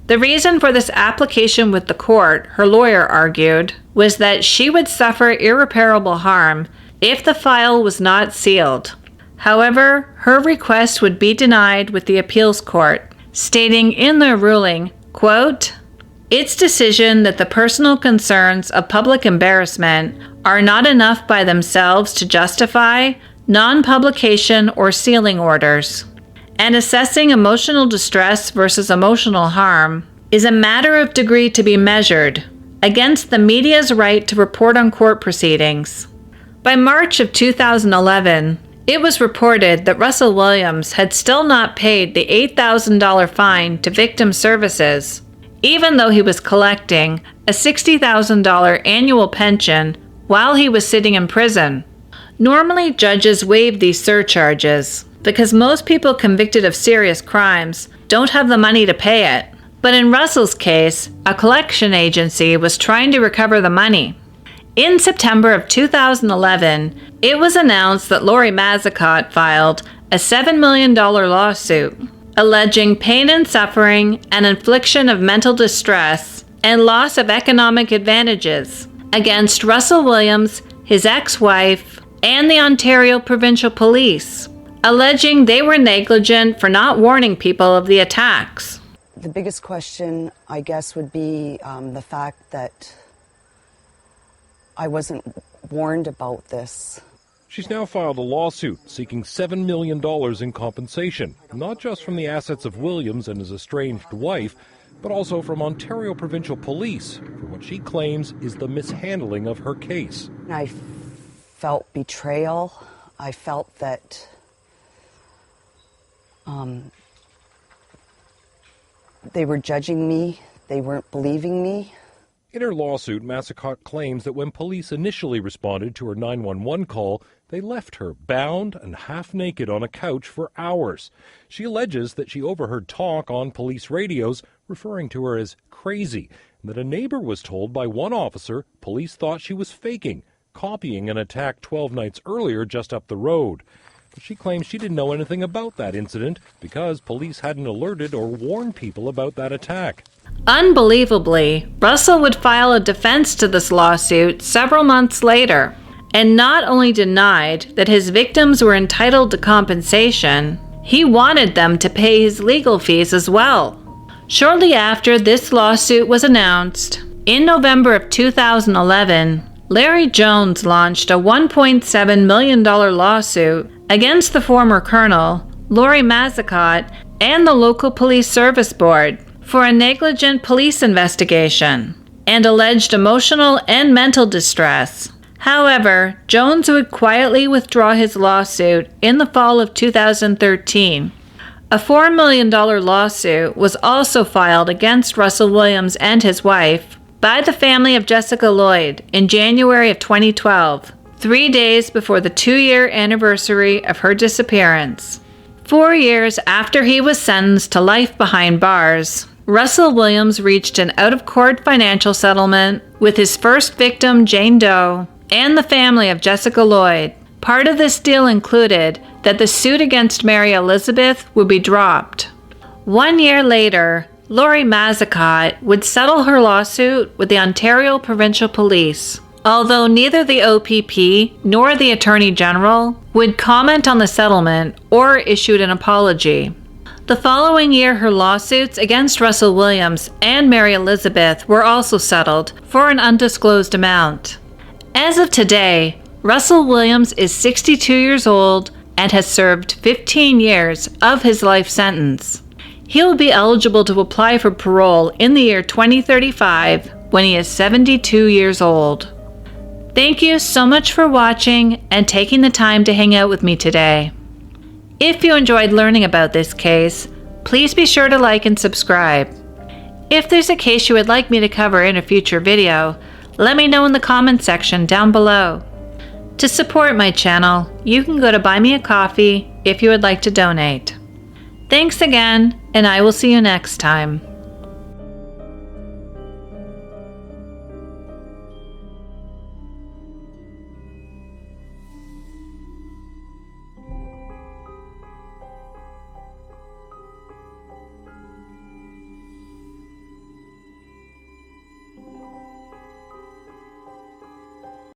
the reason for this application with the court, her lawyer argued, was that she would suffer irreparable harm if the file was not sealed. However, her request would be denied with the appeals court, stating in their ruling, quote, "Its decision that the personal concerns of public embarrassment are not enough by themselves to justify non-publication or sealing orders, and assessing emotional distress versus emotional harm is a matter of degree to be measured against the media's right to report on court proceedings." By March of 2011, it was reported that Russell Williams had still not paid the $8,000 fine to Victim Services, even though he was collecting a $60,000 annual pension while he was sitting in prison. Normally, judges waive these surcharges because most people convicted of serious crimes don't have the money to pay it. But in Russell's case, a collection agency was trying to recover the money. In September of 2011, it was announced that Lori Mazacott filed a $7 million lawsuit alleging pain and suffering and infliction of mental distress and loss of economic advantages against Russell Williams, his ex-wife, and the Ontario Provincial Police, alleging they were negligent for not warning people of the attacks. The biggest question, I guess, would be the fact that I wasn't warned about this. She's now filed a lawsuit seeking $7 million in compensation, not just from the assets of Williams and his estranged wife, but also from Ontario Provincial Police for what she claims is the mishandling of her case. I felt betrayal. I felt that they were judging me. They weren't believing me. In her lawsuit, Massicott claims that when police initially responded to her 911 call, they left her bound and half naked on a couch for hours. She alleges that she overheard talk on police radios referring to her as crazy, and that a neighbor was told by one officer police thought she was faking, copying an attack 12 nights earlier just up the road. But she claims she didn't know anything about that incident because police hadn't alerted or warned people about that attack. Unbelievably, Russell would file a defense to this lawsuit several months later, and not only denied that his victims were entitled to compensation, he wanted them to pay his legal fees as well. Shortly after this lawsuit was announced, in November of 2011, Larry Jones launched a $1.7 million lawsuit against the former colonel, Lori Massicott, and the local police service board for a negligent police investigation and alleged emotional and mental distress. However, Jones would quietly withdraw his lawsuit in the fall of 2013. A $4 million lawsuit was also filed against Russell Williams and his wife by the family of Jessica Lloyd in January of 2012, 3 days before the 2-year anniversary of her disappearance. 4 years after he was sentenced to life behind bars, Russell Williams reached an out-of-court financial settlement with his first victim, Jane Doe, and the family of Jessica Lloyd. Part of this deal included that the suit against Mary Elizabeth would be dropped. 1 year later, Lori Massicott would settle her lawsuit with the Ontario Provincial Police, although neither the OPP nor the Attorney General would comment on the settlement or issued an apology. The following year, her lawsuits against Russell Williams and Mary Elizabeth were also settled for an undisclosed amount. As of today, Russell Williams is 62 years old and has served 15 years of his life sentence. He will be eligible to apply for parole in the year 2035 when he is 72 years old. Thank you so much for watching and taking the time to hang out with me today. If you enjoyed learning about this case, please be sure to like and subscribe. If there's a case you would like me to cover in a future video, let me know in the comments section down below. To support my channel, you can go to Buy Me a Coffee if you would like to donate. Thanks again, and I will see you next time.